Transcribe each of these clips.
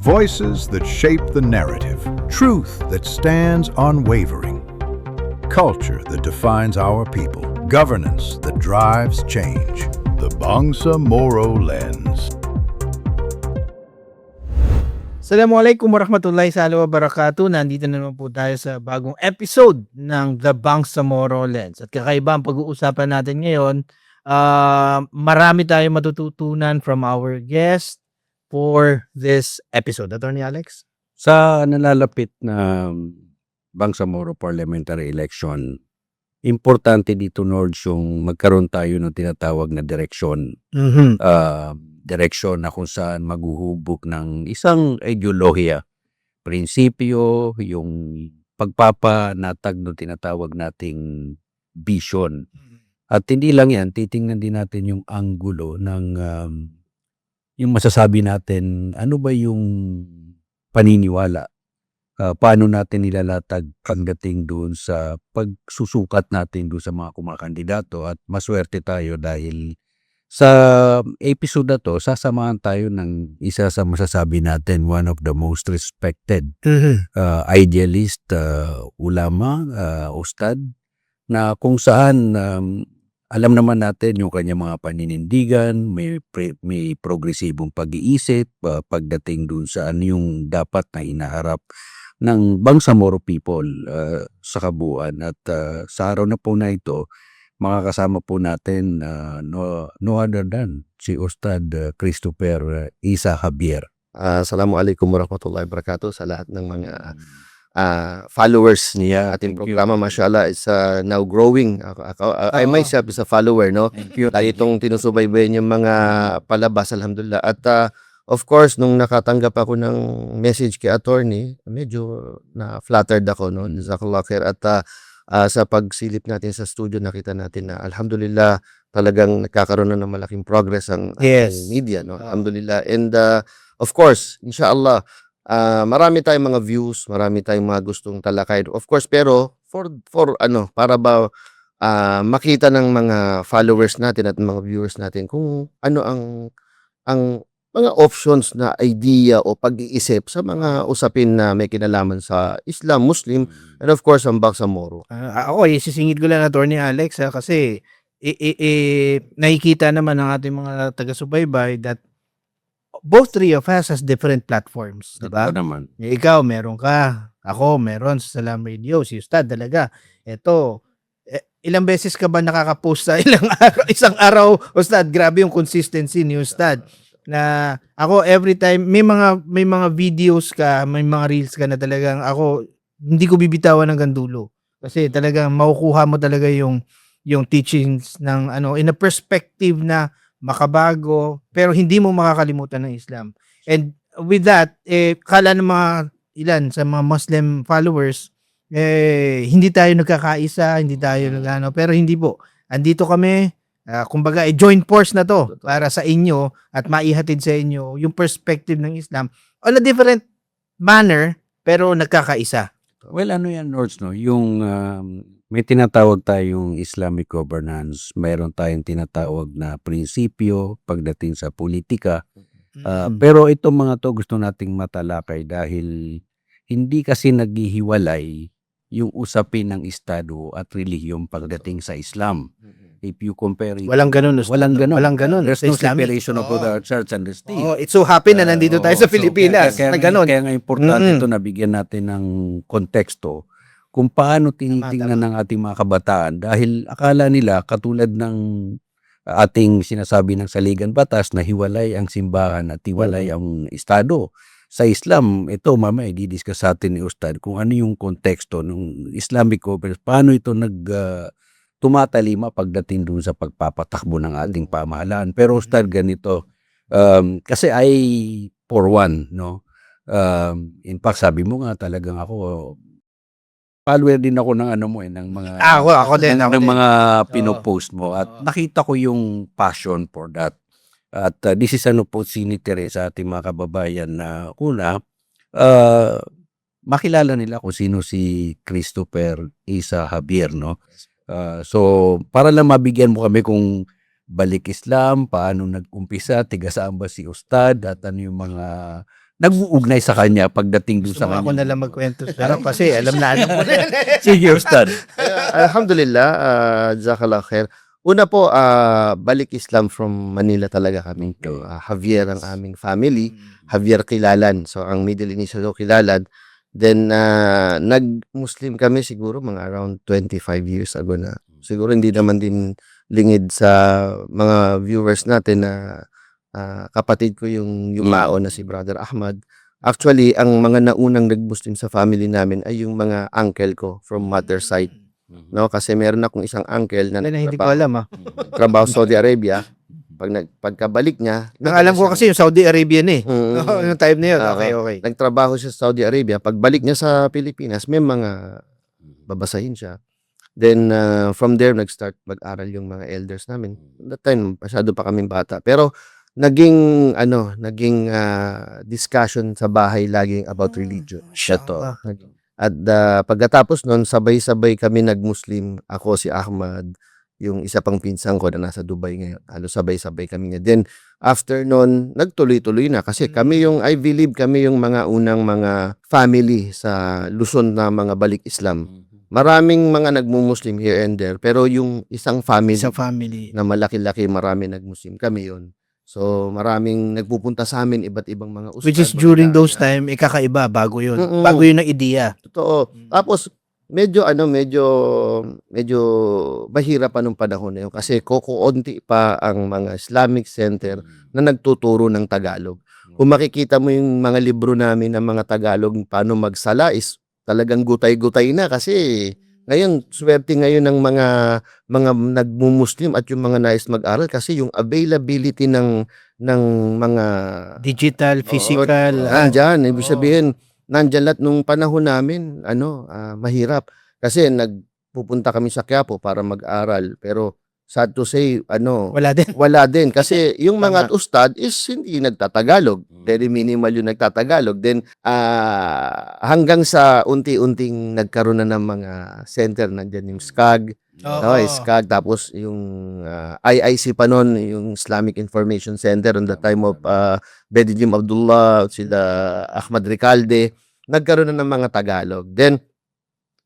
Voices that shape the narrative, truth that stands unwavering, culture that defines our people, governance that drives change. The Bangsamoro Lens. Assalamualaikum warahmatullahi wabarakatuh. Nandito na naman po tayo sa bagong episode ng The Bangsamoro Lens. At kakaiba ang pag-uusapan natin ngayon. Marami tayong matututunan from our guest for this episode. Attorney Alex? Sa nalalapit na Bangsamoro parliamentary election, importante dito, Nords, yung magkaroon tayo ng tinatawag na direksyon. Direksyon na kung saan maghuhubog ng isang ideolohiya, prinsipyo, yung pagpapanatag ng tinatawag nating vision. At hindi lang yan, titingnan din natin yung anggulo ng yung masasabi natin, ano ba yung paniniwala? Paano natin nilalatag pagdating doon sa pagsusukat natin doon sa mga kumakandidato, at maswerte tayo dahil sa episode na to, sasamahan tayo ng isa sa masasabi natin, one of the most respected idealist, ulama, ustad, na kung saan alam naman natin yung kanyang mga paninindigan, may progresibong pag-iisip pagdating dun sa ano yung dapat na inaharap ng Bangsamoro people sa kabuuan. At sa araw na po na ito, makakasama po natin no other than si Ustad Christopher Isa Javier. Assalamualaikum warahmatullahi wabarakatuh sa lahat ng mga followers niya. Ating programa, mashallah, is now growing. I myself is a follower, no? Lagi itong tinusubaybayan yung mga palabas, alhamdulillah. At of course, nung nakatanggap ako ng message kay attorney, medyo na-flattered ako, no? Jazakallah khair. At sa pagsilip natin sa studio, nakita natin na alhamdulillah, talagang nagkakaroon na ng malaking progress ang media, no? Alhamdulillah. And of course, inshallah, marami tayong mga views, marami tayong mga gustong talakay. Of course, pero for para ba makita ng mga followers natin at mga viewers natin kung ano ang mga options na idea o pag-iisip sa mga usapin na may kinalaman sa Islam, Muslim, and of course, ang Bangsamoro. Ako, isisingit ko lang, Attorney Alex, kasi nakikita naman ng ating mga taga-subaybay that both three of us has different platforms, diba? Ito naman. Ikaw, meron ka. Ako, meron sa Salam Radio. Si Ustad, talaga. Ito, ilang beses ka ba nakaka-post sa isang araw, Ustad? Grabe yung consistency ni Ustad. Na ako, every time, may mga videos ka, may mga reels ka na talagang ako, hindi ko bibitawan hanggang dulo. Kasi talagang makukuha mo talaga yung teachings ng in a perspective na makabago, pero hindi mo makakalimutan ng Islam. And with that, kala ng mga ilan sa mga Muslim followers, hindi tayo nagkakaisa, hindi tayo pero hindi po. Andito kami, kumbaga, joint force na to para sa inyo at maihatid sa inyo yung perspective ng Islam on a different manner, pero nagkakaisa. Well, ano yan, Nords, no? Yung may tinatawag tayong Islamic governance, mayroon tayong tinatawag na prinsipyo pagdating sa politika. Pero itong mga to gusto nating matalakay dahil hindi kasi naghihiwalay yung usapin ng Estado at relihiyon pagdating sa Islam. If you compare it, Walang ganun. walang ganun. There's Sa no Islamic. separation of the church and the state. It's so happy na nandito tayo sa Pilipinas. Kaya nga importante ito na bigyan natin ng konteksto kung paano tinitingnan ng ating mga kabataan, dahil akala nila katulad ng ating sinasabi ng saligan batas na hiwalay ang simbahan at hiwalay ang Estado. Sa Islam, ito mamaya i-discuss natin ni Ustad kung ano yung konteksto ng Islamic governance, paano ito tumatalima pagdating dun sa pagpapatakbo ng ating pamahalaan. Pero Ustad, ganito, kasi for one, no? In fact, sabi mo nga talagang ako, follower din ako ng ng mga ako din. mga pinopost mo, at nakita ko yung passion for that. At this is an opportunity sa ating mga kababayan na makilala nila kung sino si Christopher Isa Javier, no? So para lang mabigyan mo kami kung balik Islam, paano nag-umpisa, tiga saan ba si Ustad, at ano yung mga nag-uugnay sa kanya pagdating doon Gusto sa mo ako kanya. na lang magkwento sa kasi alam mo rin. Sige, Ustad. Alhamdulillah, jazakallah khair. Una po, balik Islam from Manila talaga kami. So, Javier ang aming family. Javier Kilalan. So, ang middle initial ko Kilalan. Then, nag-Muslim kami siguro mga around 25 years ago na. Siguro hindi naman din lingid sa mga viewers natin na kapatid ko yung yumao na si Brother Ahmad. Actually, ang mga naunang nag-Muslim sa family namin ay yung mga uncle ko from mother side. No, kasi meron akong isang uncle na Hindi ko alam trabaho sa Saudi Arabia. Pagkabalik niya, Ang alam ko kasi yung Saudi Arabian eh. Yung time na yun. Okay. Okay. Nagtrabaho siya sa Saudi Arabia. Pagbalik niya sa Pilipinas, may mga babasahin siya. Then, from there, nag-start mag-aral yung mga elders namin. That time, masyado pa kaming bata. Pero, naging discussion sa bahay laging about religion. Mashallah. At pagkatapos nun, sabay-sabay kami nag-Muslim. Ako, si Ahmad, yung isa pang pinsan ko na nasa Dubai ngayon. Halos sabay-sabay kami nga. Then, after nun, nagtuloy-tuloy na. Kasi kami I believe kami yung mga unang mga family sa Luzon na mga balik Islam. Maraming mga nagmu-Muslim here and there. Pero yung isang family Sa family. na malaki-laki, marami nag-Muslim kami yun. So, maraming nagpupunta sa amin, iba't ibang mga ustad. Which is during those time, ikakaiba, bago yun. Bago yun ang ideya. Totoo. Tapos, medyo mahirap pa nung panahon na yun kasi kukunti pa ang mga Islamic center na nagtuturo ng Tagalog. Kung makikita mo yung mga libro namin ng mga Tagalog, paano magsala is talagang gutay-gutay na kasi ngayon, swerte ngayon ng mga nagmu-Muslim at yung mga nais mag-aral kasi yung availability ng mga Digital, physical. nandyan. Ibig sabihin, nandyan lahat nung panahon namin, mahirap. Kasi nagpupunta kami sa Quiapo para mag-aral. Pero sad to say, Wala din. Kasi yung mga ustad is hindi nagtatagalog. Very minimal yung nagtatagalog. Then, hanggang sa unti-unting nagkaroon na ng mga center, nandyan yung SCAG. SCAG. Tapos yung IIC pa nun, yung Islamic Information Center on the time of Bedi Jim Abdullah, sila Ahmad Recalde. Nagkaroon na ng mga Tagalog. Then,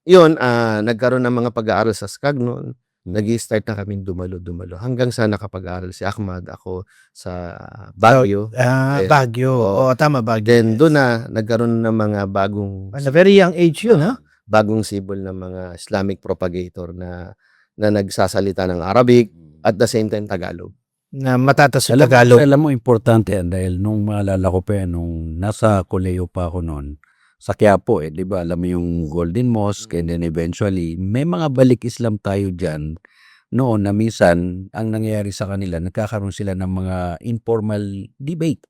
yun, nagkaroon ng mga pag-aaral sa SCAG noon. Nag-i-start na kami dumalo hanggang sa nakapag-aral si Ahmad, ako sa Baguio. Baguio. Oo, tama, Baguio. Then doon na nagkaroon ng mga bagong At a very young age yun, ha? bagong sibol ng mga Islamic propagator na nagsasalita ng Arabic at the same time Tagalog. Na matatas sa Tagalog. Alam mo, importante yan dahil nung maalala ko pa yan, nung nasa koleyo pa ako noon, sa Quiapo, di ba, alam mo yung Golden Mosque, and then eventually, may mga balik Islam tayo dyan noon na minsan, ang nangyayari sa kanila, nagkakaroon sila ng mga informal debate.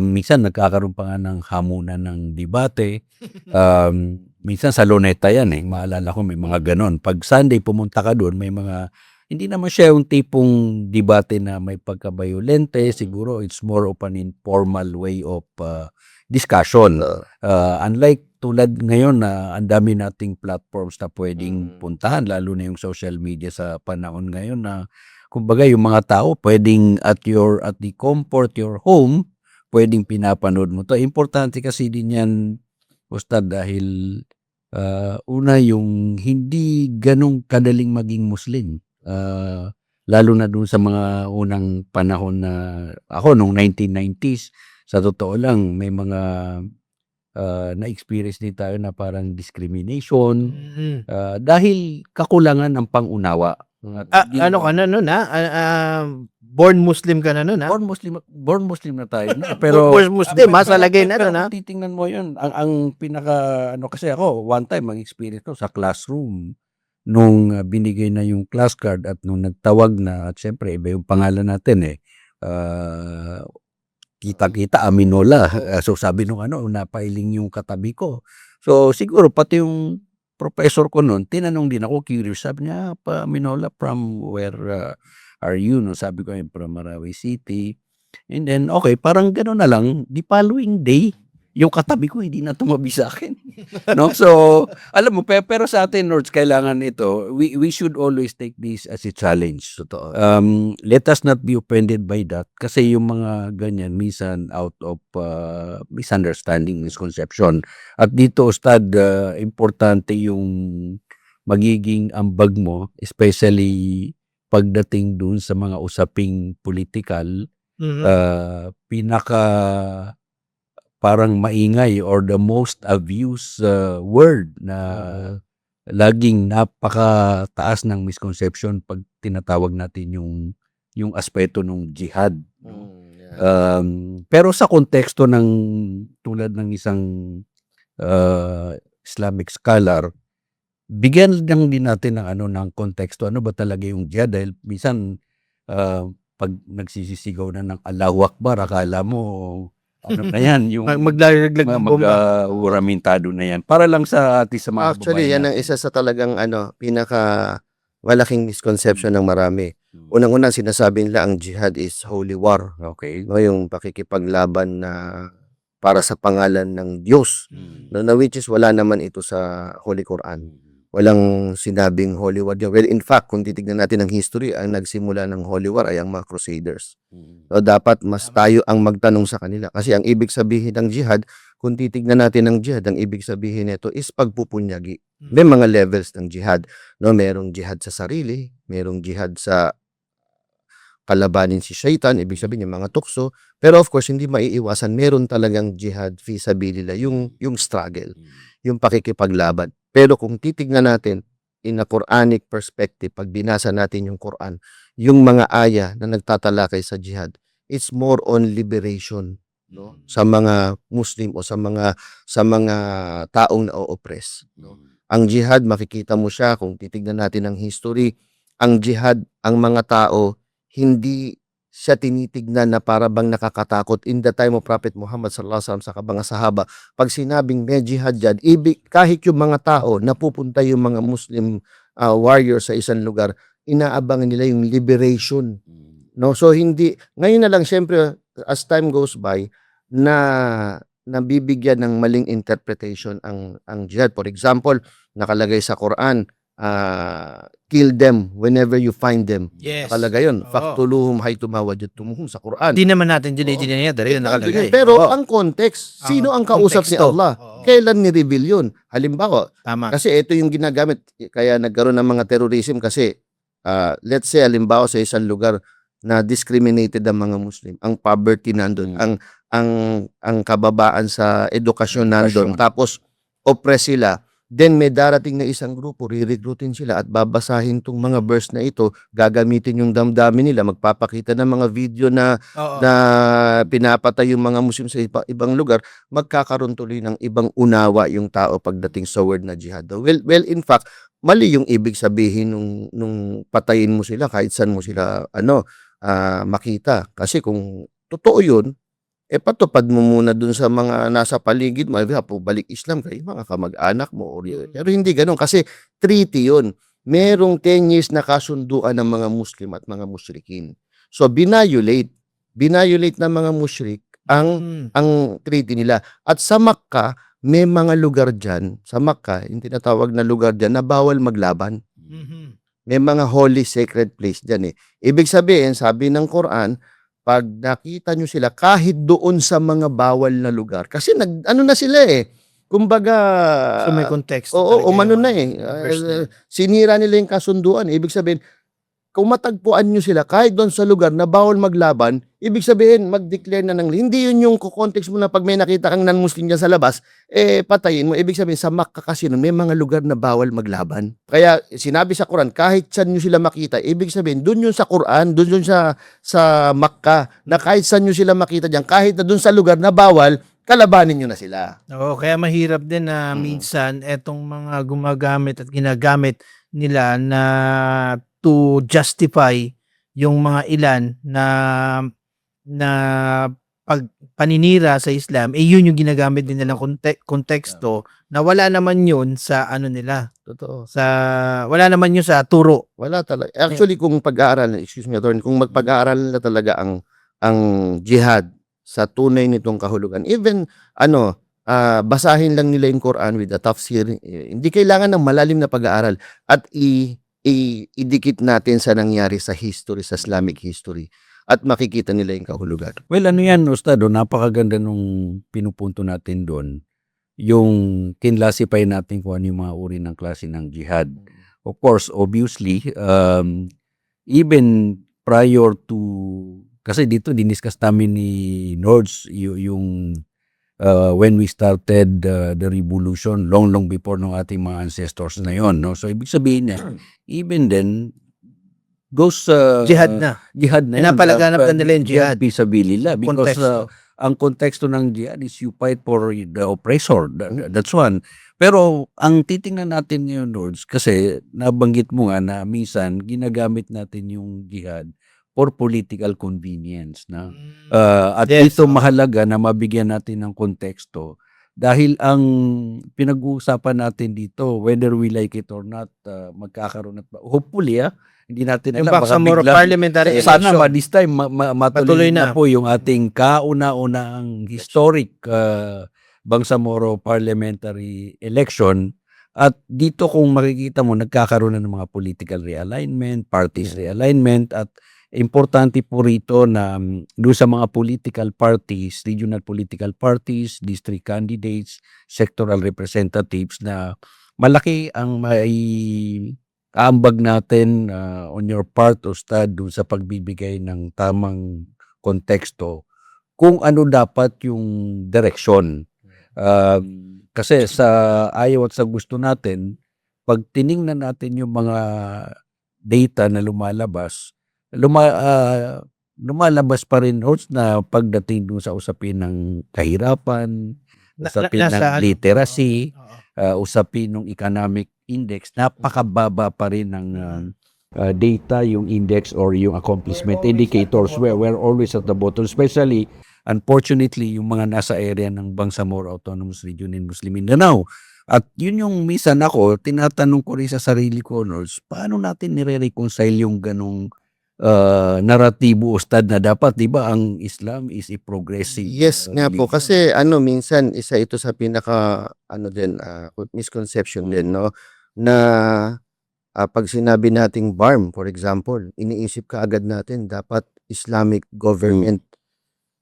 Minsan, nagkakaroon pa nga ng hamunan ng debate. Minsan, sa Luneta yan Maalala ko, may mga ganon. Pag Sunday, pumunta ka doon, may mga, hindi naman siya yung tipong debate na may pagka-violente. Siguro, it's more of an informal way of discussion. Unlike tulad ngayon na ang dami nating platforms na pwedeng puntahan, lalo na yung social media sa panahon ngayon na kumbaga yung mga tao pwedeng at the comfort your home, pwedeng pinapanood mo to. Importante kasi din yan, Ustad, dahil una yung hindi ganong kadaling maging Muslim. Lalo na dun sa mga unang panahon na ako nung 1990s, sa totoo lang, may mga na-experience din tayo na parang discrimination dahil kakulangan ng pangunawa. Ano ka na nun, ha? Born Muslim ka na nun, ha? Born Muslim na tayo. Pero Born Muslim, sa lagay na nun, ha? Titingnan mo yun. Ang pinaka, kasi ako, one time, mag-experience ko sa classroom nung binigay na yung class card at nung nagtawag na, at syempre, iba yung pangalan natin kita-kita Aminola. So sabi nung napailing yung katabi ko. So siguro pati yung professor ko noon, tinanong din ako, curious. Sabi niya, pa Aminola, from where are you? No, sabi ko, from Marawi City. And then, okay, parang gano'n na lang. The following day, yung katabi ko hindi na tumabi sa akin. No? So, alam mo, pero sa atin, Nords, kailangan ito, we should always take this as a challenge. Totoo. Let us not be offended by that kasi yung mga ganyan, minsan out of misunderstanding, misconception. At dito, Ustad, importante yung magiging ambag mo, especially pagdating dun sa mga usaping politikal, pinaka parang maingay or the most abused word na laging napakataas ng misconception pag tinatawag natin yung aspeto ng jihad. Pero sa konteksto ng tulad ng isang Islamic scholar, bigyan lang din natin ng konteksto. Ano ba talaga yung jihad? Dahil minsan pag nagsisisigaw na ng Allahu Akbar, akala mo ano na yan, yung Maglalaglag ng bomba. uramentado na yan. Para lang sa ating sa mga Actually, yan ang isa sa talagang pinaka malaking misconception ng marami. Unang-una, sinasabi nila ang jihad is holy war. Okay. No, yung pakikipaglaban na para sa pangalan ng Diyos. No, na which is wala naman ito sa Holy Quran. Walang sinabing holy war. Well, in fact, kung titignan natin ang history, ang nagsimula ng holy war ay ang mga crusaders. So, dapat mas tayo ang magtanong sa kanila. Kasi ang ibig sabihin ng jihad, kung titignan natin ang jihad, ang ibig sabihin nito is pagpupunyagi. May mga levels ng jihad. No, merong jihad sa sarili, merong jihad sa kalabanin si Shaitan, ibig sabihin yung mga tukso. Pero of course, hindi maiiwasan, meron talagang jihad fi sabilillah, yung struggle, yung pakikipaglaban. Pero kung titignan natin in a Quranic perspective, pag binasa natin yung Quran, yung mga aya na nagtatalakay sa jihad, it's more on liberation, no, sa mga Muslim o sa mga taong na-oppress, no. Ang jihad, makikita mo siya kung titignan natin ang history, ang jihad, ang mga tao hindi siya tinitignan na para bang nakakatakot. In the time of Prophet Muhammad sallallahu alaihi wasallam sa mga sahaba, pag sinabing may jihad dyan, kahit yung mga tao napupunta yung mga Muslim warriors sa isang lugar, inaabangan nila yung liberation. No, so hindi ngayon na lang syempre as time goes by na nabibigyan ng maling interpretation ang jihad. For example, nakalagay sa Quran, kill them whenever you find them. Yes. Nakalagay yun. Oo. Faktuluhum haytuma wajadtumuhum sa Quran. Hindi naman natin dinidinaya, dahil yun nakalagay. Pero Oo. ang context, Ang sino ang kausap ni konteksto. Allah? Oo. Kailan ni-reveal yun? Halimbawa, Tama. kasi ito yung ginagamit, kaya nagkaroon ng mga terrorism kasi, let's say, halimbawa sa isang lugar na discriminated ang mga Muslim, ang poverty nandun, ang kababaan sa edukasyon nandun, tapos oppress sila, then may darating na isang grupo, re-recruitin sila at babasahin tong mga verse na ito, gagamitin yung damdamin nila, magpapakita ng mga video na Oo. pinapatay yung mga Muslim sa ibang lugar, magkakaroon tuloy ng ibang unawa yung tao pagdating sa word na jihad. Well, in fact, mali yung ibig sabihin nung patayin mo sila kahit saan mo sila makita. Kasi kung totoo yun, patupad mo muna dun sa mga nasa paligid mo, balik Islam kayo, mga kamag-anak mo. Pero hindi ganun, kasi treaty yun. Merong 10 years na kasunduan ng mga Muslim at mga musyrikin. So, binayolate ng mga musyrik ang treaty nila. At sa Makkah, may mga lugar dyan, sa Makkah, yung tinatawag na lugar dyan, na bawal maglaban. May mga holy sacred place dyan eh. Ibig sabihin, sabi ng Quran, pag nakita nyo sila, kahit doon sa mga bawal na lugar, kasi ano na sila eh, kumbaga, So may context. oo, umano na verse sinira nila yung kasunduan. Ibig sabihin, kung matagpuan nyo sila, kahit doon sa lugar na bawal maglaban, ibig sabihin, mag-declare na ng, hindi yun yung context mo na pag may nakita kang non-Muslim dyan sa labas, patayin mo. Ibig sabihin, sa Makkah kasi nun, may mga lugar na bawal maglaban. Kaya, sinabi sa Quran, kahit saan nyo sila makita, ibig sabihin, doon yun sa Quran, doon yun sa Makkah, na kahit saan nyo sila makita dyan, kahit na doon sa lugar na bawal, kalabanin nyo na sila. Oo, kaya mahirap din na minsan etong mga gumagamit at ginagamit nila na to justify yung mga ilan na paninira sa Islam, yun yung ginagamit din nilang konteksto na wala naman yun sa ano nila. Totoo. Wala naman yun sa turo. Wala talaga. Actually, kung pag-aaralan, excuse me, Attorney, kung magpag-aaralan na talaga ang jihad sa tunay nitong kahulugan, even basahin lang nila yung Quran with the tafsir. Hindi kailangan ng malalim na pag-aaral at idikit natin sa nangyari sa history, sa Islamic history at makikita nila yung kahulugan. Well, ano yan, Ustad, napakaganda nung pinupunto natin doon. Yung kinlasify natin kung ano yung mga uri ng klase ng jihad. Of course, obviously, even prior to, kasi dito diniscuss namin ni Nords yung when we started the revolution long before ng ating mga ancestors na yon, no? So ibig sabihin niya, even then goes Jihad na. Jihad na yan. Pinapalaganap na nila yung jihad. Fisabilillah, because Konteksto. ang konteksto ng jihad is you fight for the oppressor. That's one. Pero ang titingnan natin ngayon, Lords, kasi nabanggit mo nga na minsan ginagamit natin yung jihad for political convenience. Na? At Yes. ito mahalaga na mabigyan natin ng konteksto dahil ang pinag-uusapan natin dito, whether we like it or not, magkakaroon at hopefully, hindi natin Yung alam. Baka Bangsamoro bigla, Parliamentary sana Election. this time matuloy Patuloy na na. po yung ating kauna-unang historic Bangsamoro Parliamentary Election. At dito kung makikita mo, nagkakaroon na ng mga political realignment, parties realignment, at importante po rito na doon sa mga political parties, regional political parties, district candidates, sectoral representatives na malaki ang may aambag natin on your part, Ustad, doon sa pagbibigay ng tamang konteksto kung ano dapat yung direksyon. Kasi sa ayaw at sa gusto natin, pag tiningnan natin yung mga data na lumalabas, lumalabas pa rin, Host, na pagdating dun sa usapin ng kahirapan, usapin ng literacy, usapin ng economic index, napakababa pa rin ng data, yung index or yung accomplishment indicators. We're always at the bottom, especially unfortunately yung mga nasa area ng Bangsamoro Autonomous Region in Muslim Mindanao. At yun yung minsan ako, tinatanong ko rin sa sarili ko, Nors, paano natin nire-reconcile yung ganong naratibo, Ustad, na dapat, di ba, ang Islam is a progressive Yes nga po, religion. kasi minsan isa ito sa pinaka misconception din, no, na pag sinabi nating BARM, for example, iniisip ka agad natin dapat Islamic government.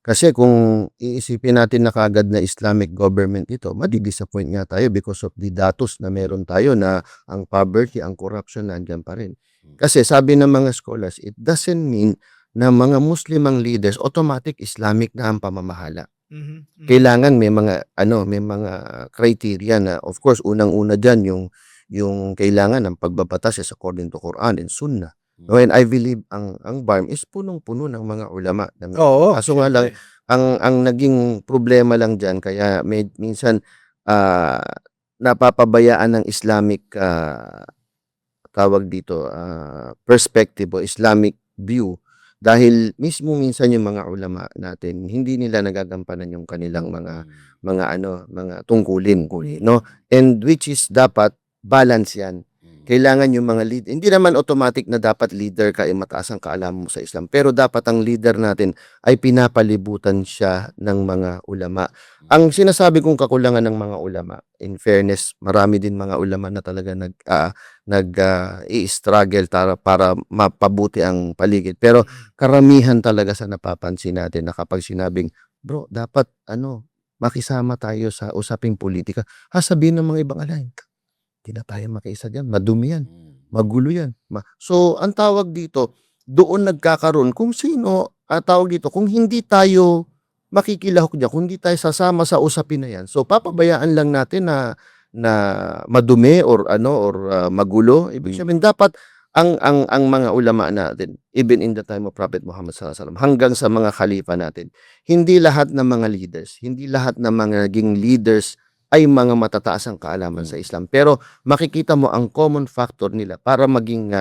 Kasi kung iisipin natin na kaagad na Islamic government ito, madi-disappoint nga tayo because of the datos na meron tayo na ang poverty, ang corruption nandiyan pa rin. Kasi sabi ng mga scholars, it doesn't mean na mga Muslim ang leaders, automatic Islamic na ang pamamahala. Kailangan may mga criteria na, of course, unang-una diyan yung kailangan ng pagbabatas is according to Quran and Sunnah. When I believe ang BARM is punong-puno ng mga ulama. Oo. Kaso nga lang, ang naging problema lang diyan, kaya minsan napapabayaan ng Islamic tawag dito perspective o Islamic view, dahil mismo minsan yung mga ulama natin hindi nila nagagampanan yung kanilang mga tungkulin, no, and which is dapat balance yan. Kailangan yung mga lead, hindi naman automatic na dapat leader ka ay mataas ang kaalaman mo sa Islam, pero dapat ang leader natin ay pinapalibutan siya ng mga ulama. Ang sinasabi kong kakulangan ng mga ulama, in fairness, marami din mga ulama na talaga i-struggle para mapabuti ang paligid. Pero karamihan talaga sa napapansin natin na kapag sinabing, bro, dapat makisama tayo sa usaping politika, sabihin ng mga ibang alain, hindi na tayo makiisa dyan, madumi yan, magulo yan. So, ang tawag dito, doon nagkakaroon kung sino, tawag dito, kung hindi tayo makikilahok dyan, kung hindi tayo sasama sa usapin na yan, so papabayaan lang natin na madumi or magulo. Ibig sabihin, dapat ang mga ulama natin, even in the time of Prophet Muhammad SAW, hanggang sa mga khalifa natin, hindi lahat ng mga leaders, hindi lahat ng mga naging leaders ay mga matataas ang kaalaman sa Islam. Pero makikita mo ang common factor nila para maging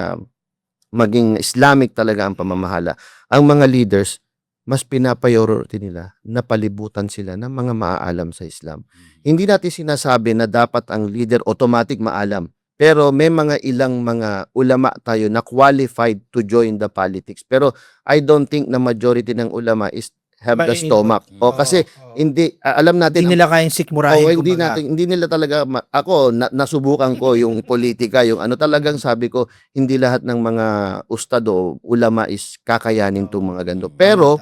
Islamic talaga ang pamamahala. Ang mga leaders, mas pinapriority nila na palibutan sila ng mga maaalam sa Islam. Hindi natin sinasabi na dapat ang leader automatic maalam. Pero may mga ilang mga ulama tayo na qualified to join the politics. Pero I don't think na majority ng ulama is have the Mainit. stomach. O kasi hindi alam natin Hindi nila kayang sikmurahin. hindi nila talaga ako nasubukan ko yung politika, yung ano talagang sabi ko hindi lahat ng mga ustad o ulama is kakayanin tong mga ganito. Pero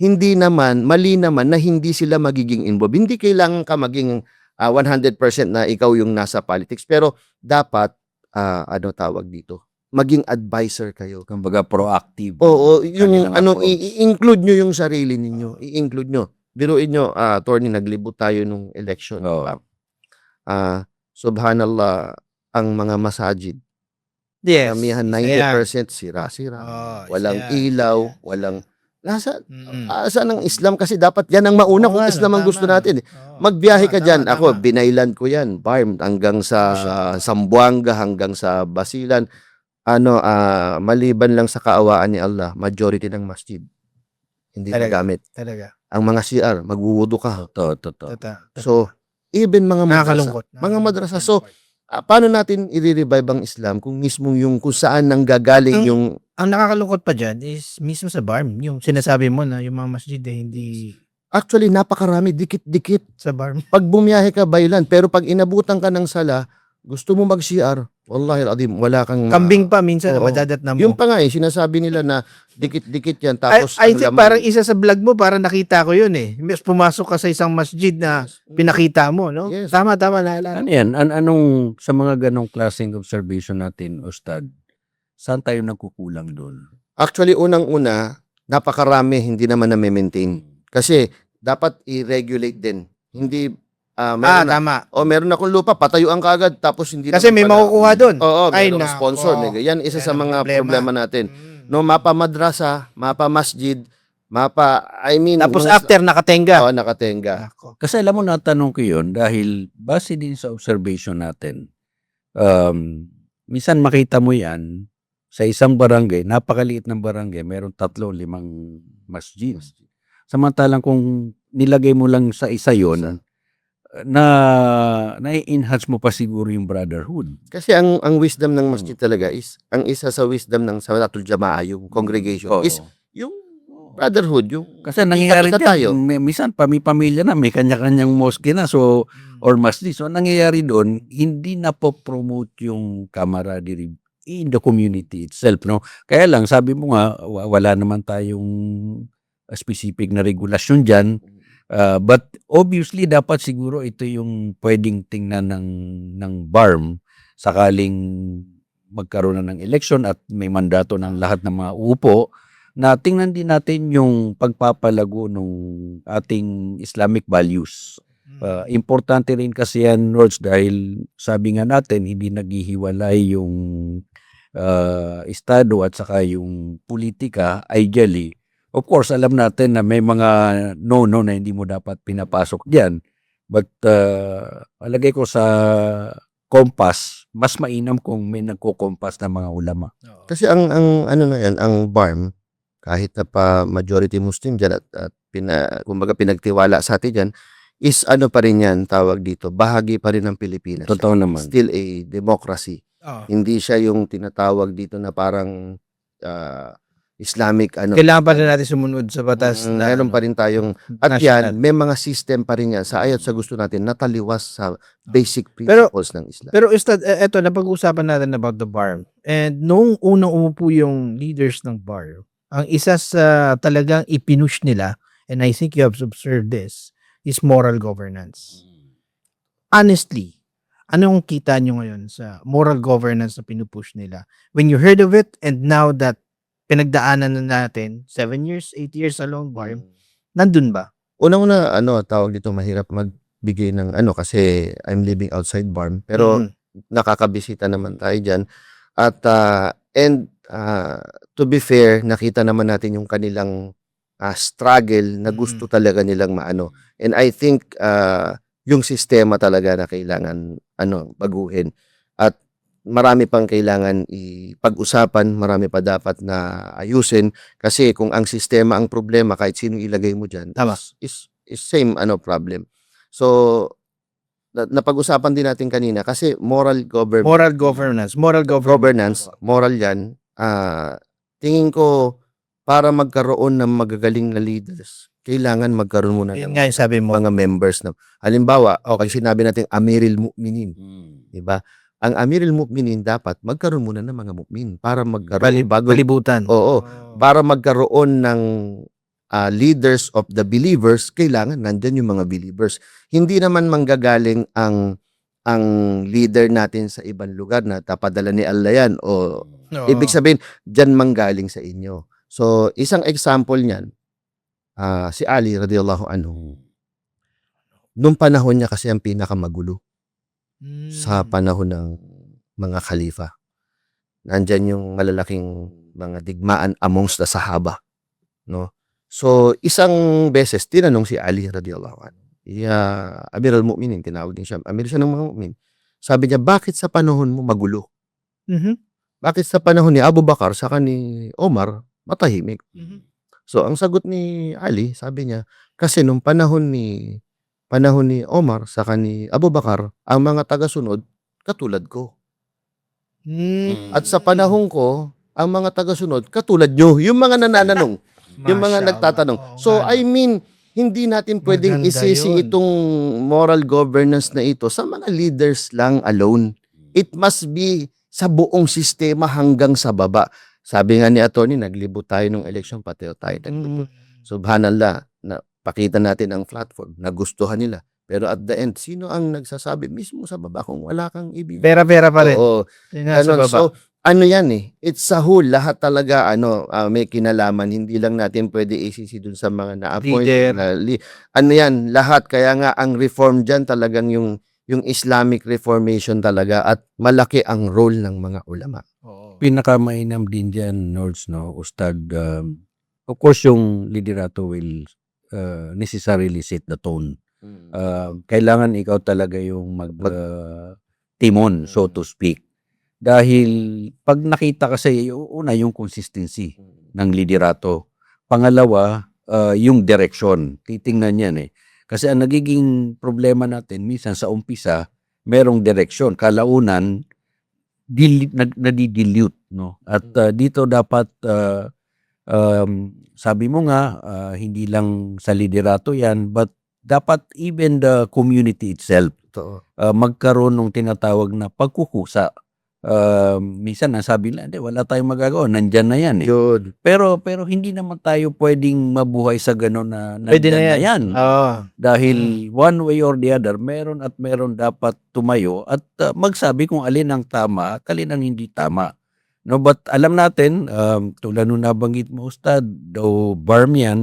hindi naman mali naman na hindi sila magiging involved. Hindi kailangan ka maging 100% na ikaw yung nasa politics, pero dapat ano tawag dito? Maging advisor kayo. Kumbaga proactive. Oo, yung Kanilang ano approach. i-include nyo yung sarili ninyo. I-include nyo. Biruin nyo, attorney, naglibot tayo nung election. Oo. Subhanallah, ang mga masajid, Yes. kamihan 90% sira-sira. Walang ilaw, walang saan ang Islam kasi dapat yan ang mauna kung Islam ang gusto natin. Magbiyahe ka dyan. Ako, binailan ko yan. Barm, hanggang sa Zamboanga, hanggang sa Basilan. Maliban lang sa kaawaan ni Allah, majority ng masjid hindi Talaga. nagamit. Talaga. Ang mga CR, magwuwudu ka. Totoo. So, even mga madrasa. Nakakalungkot. Mga madrasa. So, paano natin i-revive ang Islam kung mismo yung kung saan nanggagaling yung Ang nakakalungkot pa dyan is mismo sa BARM, yung sinasabi mo na yung mga masjid hindi actually napakarami, dikit-dikit. sa BARM. Pag bumiyahe ka, baylan. Pero pag inabutan ka ng sala, gusto mo mag-CR, wallahi adim, wala kang Kambing pa minsan, Oo. madadat na mo. Yung pa nga sinasabi nila na dikit-dikit yan. Tapos, I ang think laman- parang isa sa vlog mo, parang nakita ko yun eh. Mas pumasok ka sa isang masjid na pinakita mo, no? Yes. Tama, naalala. Ano yan? Anong sa mga ganong klaseng observation natin, Ustad? Saan tayo nagkukulang doon? Actually, unang-una, napakarami, hindi naman na-maintain. Kasi, dapat i-regulate din. Hindi, meron na, Tama. meron akong lupa, patayuan ka agad, tapos hindi Kasi naman may pala- makukuha doon. Oo, Ay, merong nako. sponsor. Yan, isa sa Yan ang mga problema natin. Mm. No, mapa madrasa, mapa masjid, Tapos mga- after nakatenga. Oo, nakatenga. Nako. Kasi alam mo, natanong ko yun dahil base din sa observation natin, minsan makita mo yan sa isang barangay, napakaliit ng barangay, meron 3-5 masjid. Samantalang kung nilagay mo lang sa isa yon na-enhance mo pa siguro yung brotherhood. Kasi ang wisdom ng masjid talaga is, ang isa sa wisdom ng Salatul Jamaa, yung congregation, Oo. is yung brotherhood, yung Kasi nangyayari Kita tayo. din, minsan pamilya na, may kanya-kanyang mosque na, so, or masjid. So, nangyayari doon, hindi na po-promote yung camaraderie in the community itself, no? Kaya lang, sabi mo nga, wala naman tayong specific na regulasyon dyan. But obviously, dapat siguro ito yung pwedeng tingnan ng BARM sakaling magkaroon na ng election at may mandato ng lahat ng mga upo, na tingnan din natin yung pagpapalago ng ating Islamic values. Importante rin kasi yan, Lords, dahil sabi nga natin, hindi naghihiwalay yung estado at saka yung politika, ideally. Of course, alam natin na may mga no-no na hindi mo dapat pinapasok diyan. But alagay ko sa kompas, mas mainam kung may nagko-kompas na mga ulama. Kasi ang ano na yan, ang BARM, kahit na pa majority Muslim dyan at kumbaga pinagtiwala sa atin dyan, is ano pa rin yan, tawag dito, bahagi pa rin ng Pilipinas. Totoo naman. Still a democracy. Hindi siya yung tinatawag dito na parang Islamic ano. Kailangan pa rin natin sumunod sa batas na Meron pa rin tayong at national. yan, may mga system pa rin yan sa ayat sa gusto natin nataliwas sa basic principles ng Islam. Pero Ustad, eto, napag-usapan natin about the BARM. And noong unang umupo yung leaders ng BARM, ang isa sa talagang ipinush nila, and I think you have observed this, is moral governance. Honestly, anong kita nyo ngayon sa moral governance na pinupush nila? When you heard of it, and now that pinagdaanan na natin, 7 years, 8 years along BARM, nandun ba? Unang-una, tawag dito, mahirap magbigay ng kasi I'm living outside BARM, pero nakakabisita naman tayo dyan. At, to be fair, nakita naman natin yung kanilang struggle na gusto talaga nilang maano. And I think, yung sistema talaga na kailangan, baguhin. At marami pang kailangan ipag-usapan, marami pa dapat na ayusin. Kasi kung ang sistema ang problema, kahit sino ilagay mo dyan, Tama. is same problem. So, napag-usapan din natin kanina kasi moral Moral governance. governance, moral yan. Tingin ko para magkaroon ng magagaling na leaders, kailangan magkaroon muna Yun ng nga yung sabi mo. mga members na. Halimbawa, okay, sinabi natin Amiril Mu'minin, di ba? Ang Amiril Mu'minin dapat magkaroon muna ng mga mu'min para magkaroon Balibutan. Oo, para magkaroon ng leaders of the believers, kailangan nandyan yung mga believers. Hindi naman manggagaling ang leader natin sa ibang lugar na tapadala ni Allah yan o Oo. ibig sabihin, dyan manggaling sa inyo. So, isang example niyan, si Ali radiyallahu anhu. Nung panahon niya kasi ang pinakamagulo sa panahon ng mga khalifa. Nandyan yung malalaking mga digmaan amongst the Sahaba. No? So, isang beses, tinanong si Ali radiyallahu anhu. Amir al-Mu'minin, tinawag din siya. Amir siya ng mga mu'min. Sabi niya, bakit sa panahon mo magulo? Mhm. Bakit sa panahon ni Abu Bakar saka ni Omar matahimik? Mhm. So ang sagot ni Ali, sabi niya, kasi nung panahon ni Omar saka ni Abu Bakar, ang mga taga-sunod katulad ko. At sa panahon ko, ang mga taga-sunod katulad nyo, yung mga nanananong, yung mga Mashallah. nagtatanong. Oo So nga. I mean, hindi natin pwedeng Maganda isisi yun. itong moral governance na ito sa mga leaders lang alone. It must be sa buong sistema hanggang sa baba. Sabi nga ni attorney, naglibot tayo ng election, pati tayo naglibot. Subhanallah, na pakita natin ang platform, nagustuhan nila. Pero at the end, sino ang nagsasabi mismo sa baba kung wala kang ibig? Pera-pera pa rin. Oo. Yun nga sa Ganon. baba. So, ano yan it's a whole, lahat talaga, may kinalaman. Hindi lang natin pwede isisi dun sa mga na-appoint. Leader. Ano yan, lahat. Kaya nga, ang reform dyan talagang yung Islamic Reformation talaga at malaki ang role ng mga ulama. Oo. Pinakamainam din dyan, Nords, no, Ustad, of course, yung liderato will necessarily set the tone. Kailangan ikaw talaga yung timon, so to speak. Dahil pag nakita kasi, una yung consistency ng liderato. Pangalawa, yung direction. Titingnan yan eh. Kasi ang nagiging problema natin, minsan sa umpisa, merong direction. Kalaunan, nadidilute. No? At dito dapat, sabi mo nga, hindi lang sa liderato yan, but dapat even the community itself, magkaroon ng tinatawag na pagkukusa. Minsan nasabi nila, hindi, wala tayong magagawa, nandyan na yan eh. Yun. Pero hindi naman tayo pwedeng mabuhay sa gano'n na Pwede nandyan na yan. Oo. Dahil one way or the other, meron dapat tumayo at magsabi kung alin ang tama at alin ang hindi tama. No, but alam natin, tulad nung nabanggit mo, Ustad, though BARM yan,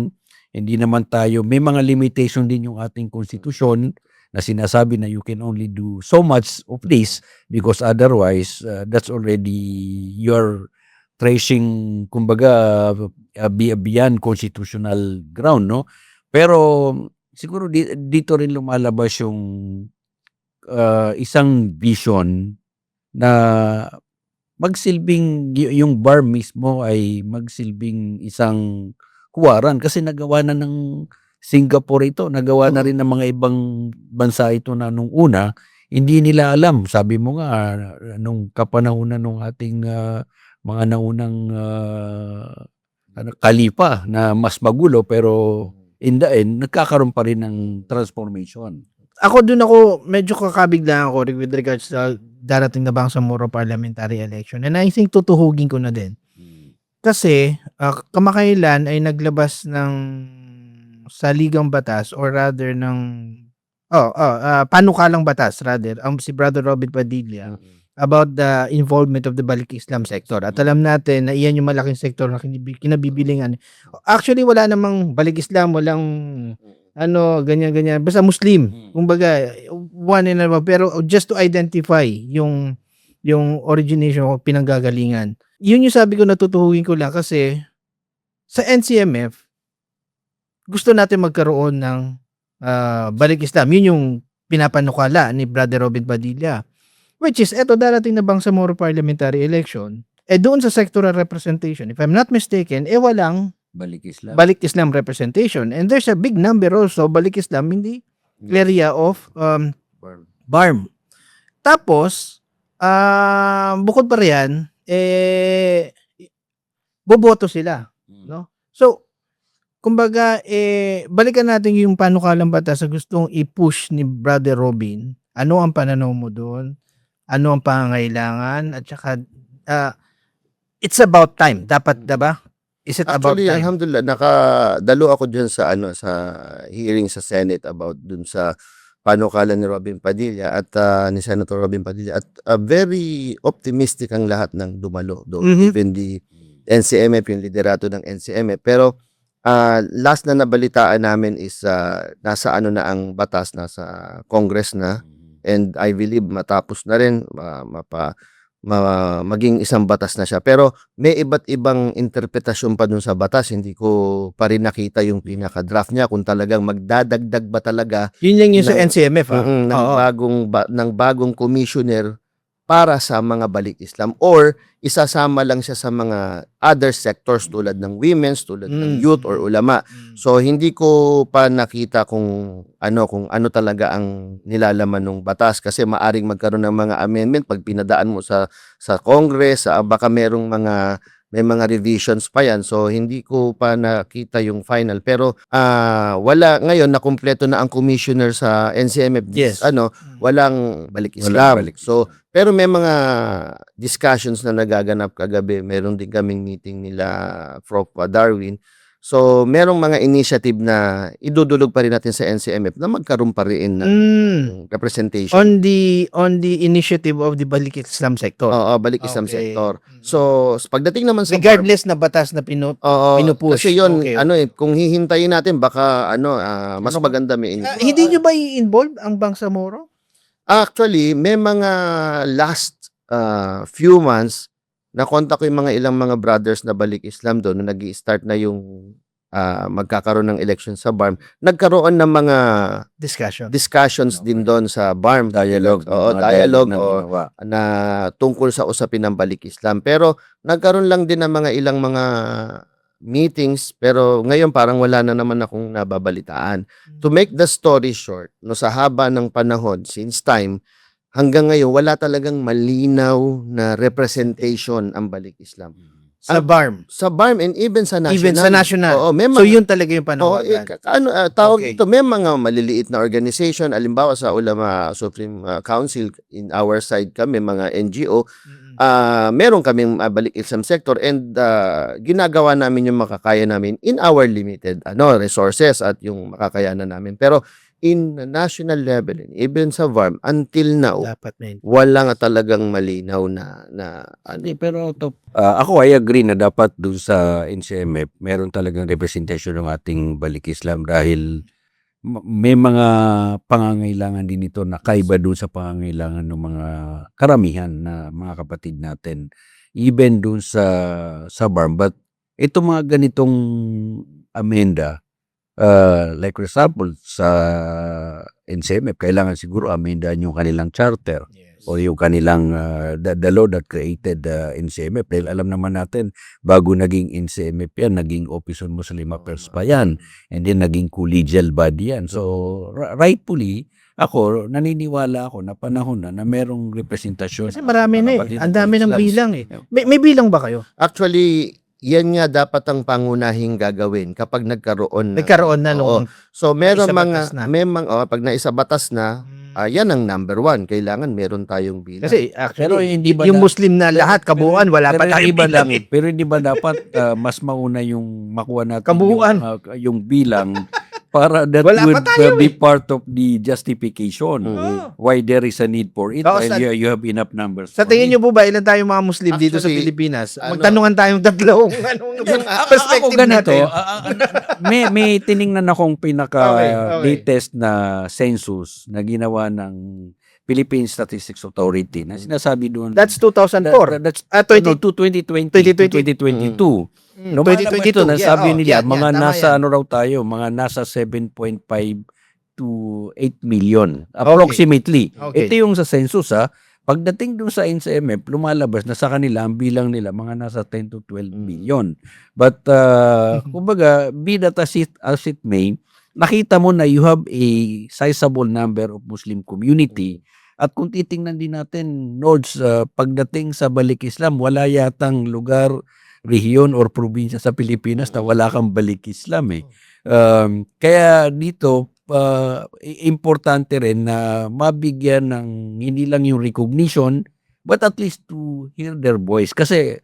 hindi naman tayo, may mga limitation din yung ating konstitusyon na sinasabi na you can only do so much of this because otherwise, that's already your tracing, kumbaga, beyond constitutional ground, no? Pero siguro dito rin lumalabas yung isang vision na magsilbing, yung bar mismo ay magsilbing isang kuwaran kasi nagawa na ng Singapore ito, nagawa na rin ng mga ibang bansa ito na nung una, hindi nila alam. Sabi mo nga, nung kapanahunan ng ating mga naunang kalipa na mas magulo, pero in the end, nagkakaroon pa rin ng transformation. Ako medyo kakabigla ako with regards sa darating na Bangsamoro parliamentary election. And I think tutuhugin ko na din. Kasi kamakailan ay naglabas ng saligang batas or rather ng panukalang batas rather si Brother Robin Padilla about the involvement of the Balik Islam sector. At alam natin na iyan yung malaking sektor na kinabibilingan. Actually wala namang Balik Islam, walang ganyan-ganyan. Basta Muslim. Kumbaga, one and all. Pero just to identify yung origination o pinanggagalingan. Yun yung sabi ko, natutuhugin ko lang kasi sa NCMF, gusto natin magkaroon ng Balik Islam. Yun yung pinapanukala ni Brother Robin Padilla. Which is, eto darating na Bangsamoro parliamentary election, doon sa sectoral representation, if I'm not mistaken, walang Balik Islam representation. And there's a big number also Balik Islam in the area of BARM. Tapos, bukod pa riyan, boboto sila. no? So, kumbaga, balikan natin yung panukalang batas na gustong i-push ni Brother Robin. Ano ang pananaw mo doon? Ano ang pangangailangan? At saka, it's about time. Dapat, diba? Is it about Actually, time? alhamdulillah, nakadalo ako dyan sa sa hearing sa Senate about dun sa panukala ni Robin Padilla at ni Senator Robin Padilla, at very optimistic ang lahat ng dumalo doon, Mhm. even the NCMF, yung liderato ng NCMF. Pero last na nabalitaan namin is nasa na ang batas, nasa Congress na, and I believe matapos na rin maging isang batas na siya. Pero may iba't ibang interpretasyon pa dun sa batas. Hindi ko pa rin nakita yung pinaka-draft niya kung talagang magdadagdag ba talaga Yun yung sa ng- NCMF, ng Oo. bagong commissioner para sa mga balik Islam, or isasama lang siya sa mga other sectors tulad ng women's, tulad ng youth or ulama. So hindi ko pa nakita kung ano talaga ang nilalaman ng batas, kasi maaring magkaroon ng mga amendment pag pinadaan mo sa Congress, baka may mga revisions pa yan. So hindi ko pa nakita yung final, pero wala ngayon na kumpleto na ang commissioner sa NCMF. Yes. Walang balik Walang Islam. balik So pero may mga discussions na nagaganap kagabi. Meron din kaming meeting nila Prof. Darwin. So, merong mga initiative na idudulog pa rin natin sa NCMF na magkaroon pa rin ng representation. On the initiative of the Balik Islam sector. Oo, balik Islam Okay. sector. So, pagdating naman sa Regardless na batas na pinupush. kasi yun, Okay. kung hihintayin natin, baka mas maganda may Hindi nyo ba i-involve ang Bangsamoro? Actually, may mga last few months na-contact ko yung ilang mga brothers na balik Islam doon na nag-i-start na yung magkakaroon ng election sa BARM. Nagkaroon ng mga discussions din doon sa BARM. Dialogue. Oo, Mga dialogue na o ginawa. na tungkol sa usapin ng balik Islam. Pero nagkaroon lang din ng ilang mga meetings, pero ngayon parang wala na naman akong nababalitaan. To make the story short, sa haba ng panahon, since time, hanggang ngayon, wala talagang malinaw na representation ang balik Islam. Sa BARM. Sa BARM and even sa national. Even sa national. Oo, may So mga- yun talaga yung panawagan. tawag Okay. ito, may mga maliliit na organization, alimbawa sa Ulama Supreme Council, in our side kami, mga NGO, meron kaming balik Islam sector, and ginagawa namin yung makakaya namin in our limited resources at yung makakayanan namin. Pero in national level, and even sa VARM, until now, Dapat na yun. wala nga talagang malinaw na Hindi, pero ako I agree na dapat dun sa NCMF meron talagang representation ng ating balik Islam, dahil may mga pangangailangan din ito na kaiba dun sa pangangailangan ng mga karamihan na mga kapatid natin, even dun sa BARM. But ito mga ganitong amenda, like for example sa NCMF, kailangan siguro amendahan yung kanilang charter o yung kanilang the law that created NCMF, dahil alam naman natin bago naging NCMF yan, naging Office on Muslim Affairs pa yan, and then naging collegial body yan. So rightfully ako naniniwala ako na panahon na merong representasyon. Kasi marami na kapatid Ang dami ng Islams. bilang May bilang ba kayo? actually, yan nga dapat ang pangunahing gagawin kapag nagkaroon Nagkaroon na Oo. nung So meron Naisabatas na. pag naisabatas na, yan ang number one. Kailangan meron tayong bilang. kasi Pero actually, hindi ba yung na- Muslim na lahat, kabuuan, wala pa Pero tayong hindi ba bilang dapat- Pero hindi ba dapat mas mauna yung makuha natin Kabuuan. yung bilang para that Wala pa would tayo be part of the justification Oo. why there is a need for it, Oo, while sa- you have enough numbers. Sa for tingin it. nyo po ba, ilan tayong mga Muslim dito sa Actually, Pilipinas? ano- Magtanungan tayong tatlong perspective Ako ganito, natin. may tiningnan akong pinaka Okay. latest na census na ginawa ng Philippine Statistics Authority na sinasabi doon That's 2004. that's 20 2022. No, 2022, ito, nasabi nila, yan, mga tama nasa yan. mga nasa 7.5 to 8 million approximately. Okay. Ito yung sa census Pagdating dun sa NCMF, lumalabas na sa kanila ang bilang nila mga nasa 10 to 12 million. But kumbaga, be that as it may, nakita mo na you have a sizable number of Muslim community. At kung titingnan din natin, Nords, pagdating sa balik Islam, wala yatang lugar rehiyon or probinsya sa Pilipinas na wala kang balik Islam eh. Kaya dito, importante rin na mabigyan ng hindi lang yung recognition, but at least to hear their voice. Kasi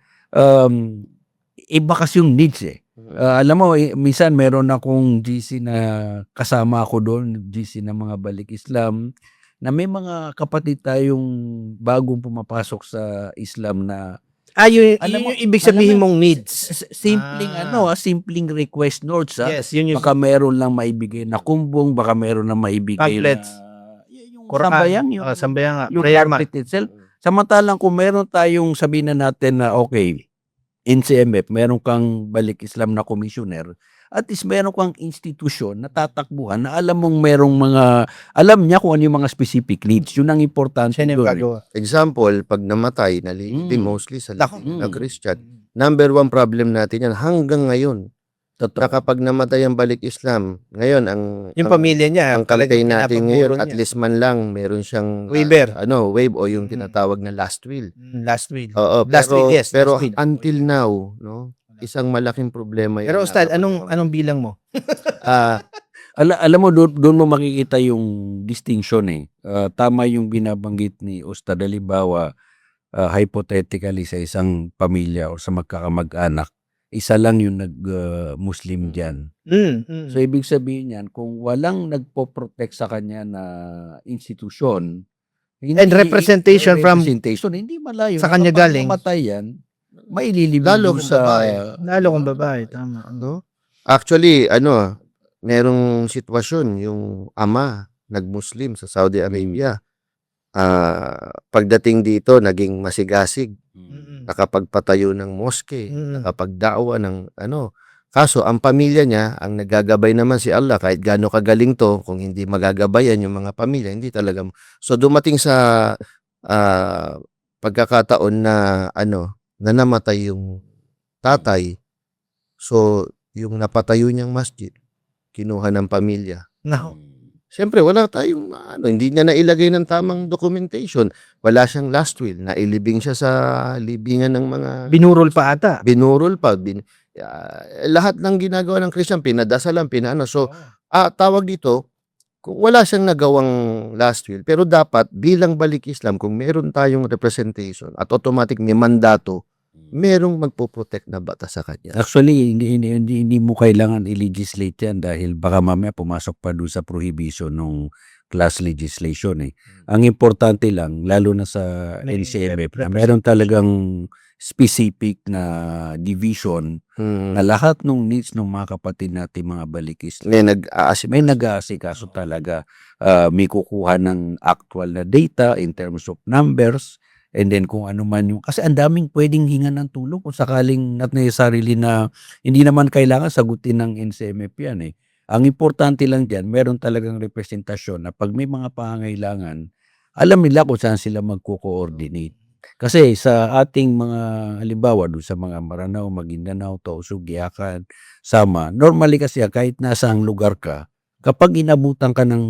iba kasi yung needs eh. Alam mo, minsan meron akong GC na kasama ako doon, GC ng mga balik Islam, na may mga kapatid tayong bagong pumapasok sa Islam na Yun Alam mo- yung ibig sabihin alam mo, mong needs. simpleng simpleng request notes Yes, yun yung Baka meron lang maibigay na kumbong, baka meron lang maibigay Pamphlets. yung Quran. sambayang, yung, Sambayang nga. yung Prayer pamphlet itself. Samantalang kung meron tayong sabihin na natin na okay, NCMF, meron kang balik Islam na commissioner, at least meron kang institusyon na tatakbuhan na alam mong alam niya kung ano yung mga specific needs. Yun ang importante. Siya na yung doon, eh. gagawa. Example, pag namatay, nalilibing Mm. mostly sa Nako. libing na Christian. Number one problem natin yan hanggang ngayon. Totoo. Na kapag namatay ang balik Islam, ngayon Yung ang pamilya niya. ang campaign natin ngayon, at niya. least man lang meron siyang Waiver. waive o yung Mm. tinatawag na last will. Last will. Oo, Last pero will, yes, pero last will. until now, no, isang malaking problema Pero yan. Ustad, anong bilang mo? Ah, Alam mo, doon mo makikita yung distinction eh. Tama yung binabanggit ni Ustad. Halimbawa, hypothetically sa isang pamilya o sa magkakamag-anak, isa lang yung nag-Muslim dyan. So, ibig sabihin yan, kung walang nagpo-protect sa kanya na institusyon, And representation from- hindi malayo. sa kanya Kapag galing. namatay yan, maililibing Lalo dun kung sa... babae. Lalo kung babae, tama. no? Actually, merong sitwasyon yung ama nag-Muslim sa Saudi Arabia. Pagdating dito, naging masigasig, nakapagpatayo ng moske, nakapagdawa ng Kaso, ang pamilya niya, ang nagagabay naman si Allah, kahit gaano kagaling to, kung hindi magagabayan yung mga pamilya, hindi talaga. So, dumating sa pagkakataon na, na namatay yung tatay. So, yung napatayo niyang masjid, kinuha ng pamilya. Nako. Siyempre, wala tayong, hindi niya nailagay ng tamang documentation. Wala siyang last will. Nailibing siya sa libingan ng mga Binurol pa ata. binurol pa. Lahat ng ginagawa ng Christian, pinadasalan, So, tawag dito, kung wala siyang nagawang last will, pero dapat bilang balik Islam, kung meron tayong representation at automatic may mandato, merong magpo-protect na batas sa kanya. Actually, hindi mo kailangan i-legislate yan dahil baka mamaya pumasok pa doon sa prohibition ng class legislation eh. Ang importante lang, lalo na sa May NCMF, na meron talagang specific na division na lahat ng needs ng mga kapatid natin mga balikis. May nag-aasip. May nag-aasikaso talaga. May kukuha ng actual na data in terms of numbers. And then kung ano man yung, kasi ang daming pwedeng hingan ng tulong kung sakaling not necessarily na hindi naman kailangan sagutin ng NCMF yan eh. Ang importante lang dyan, meron talagang representasyon na pag may mga pangangailangan, alam nila kung saan sila magko-coordinate. Kasi sa ating mga halimbawa doon sa mga Maranao, Maguindanao, Tausug, Giacan, Sama, normally kasi kahit nasang lugar ka, kapag inabutan ka ng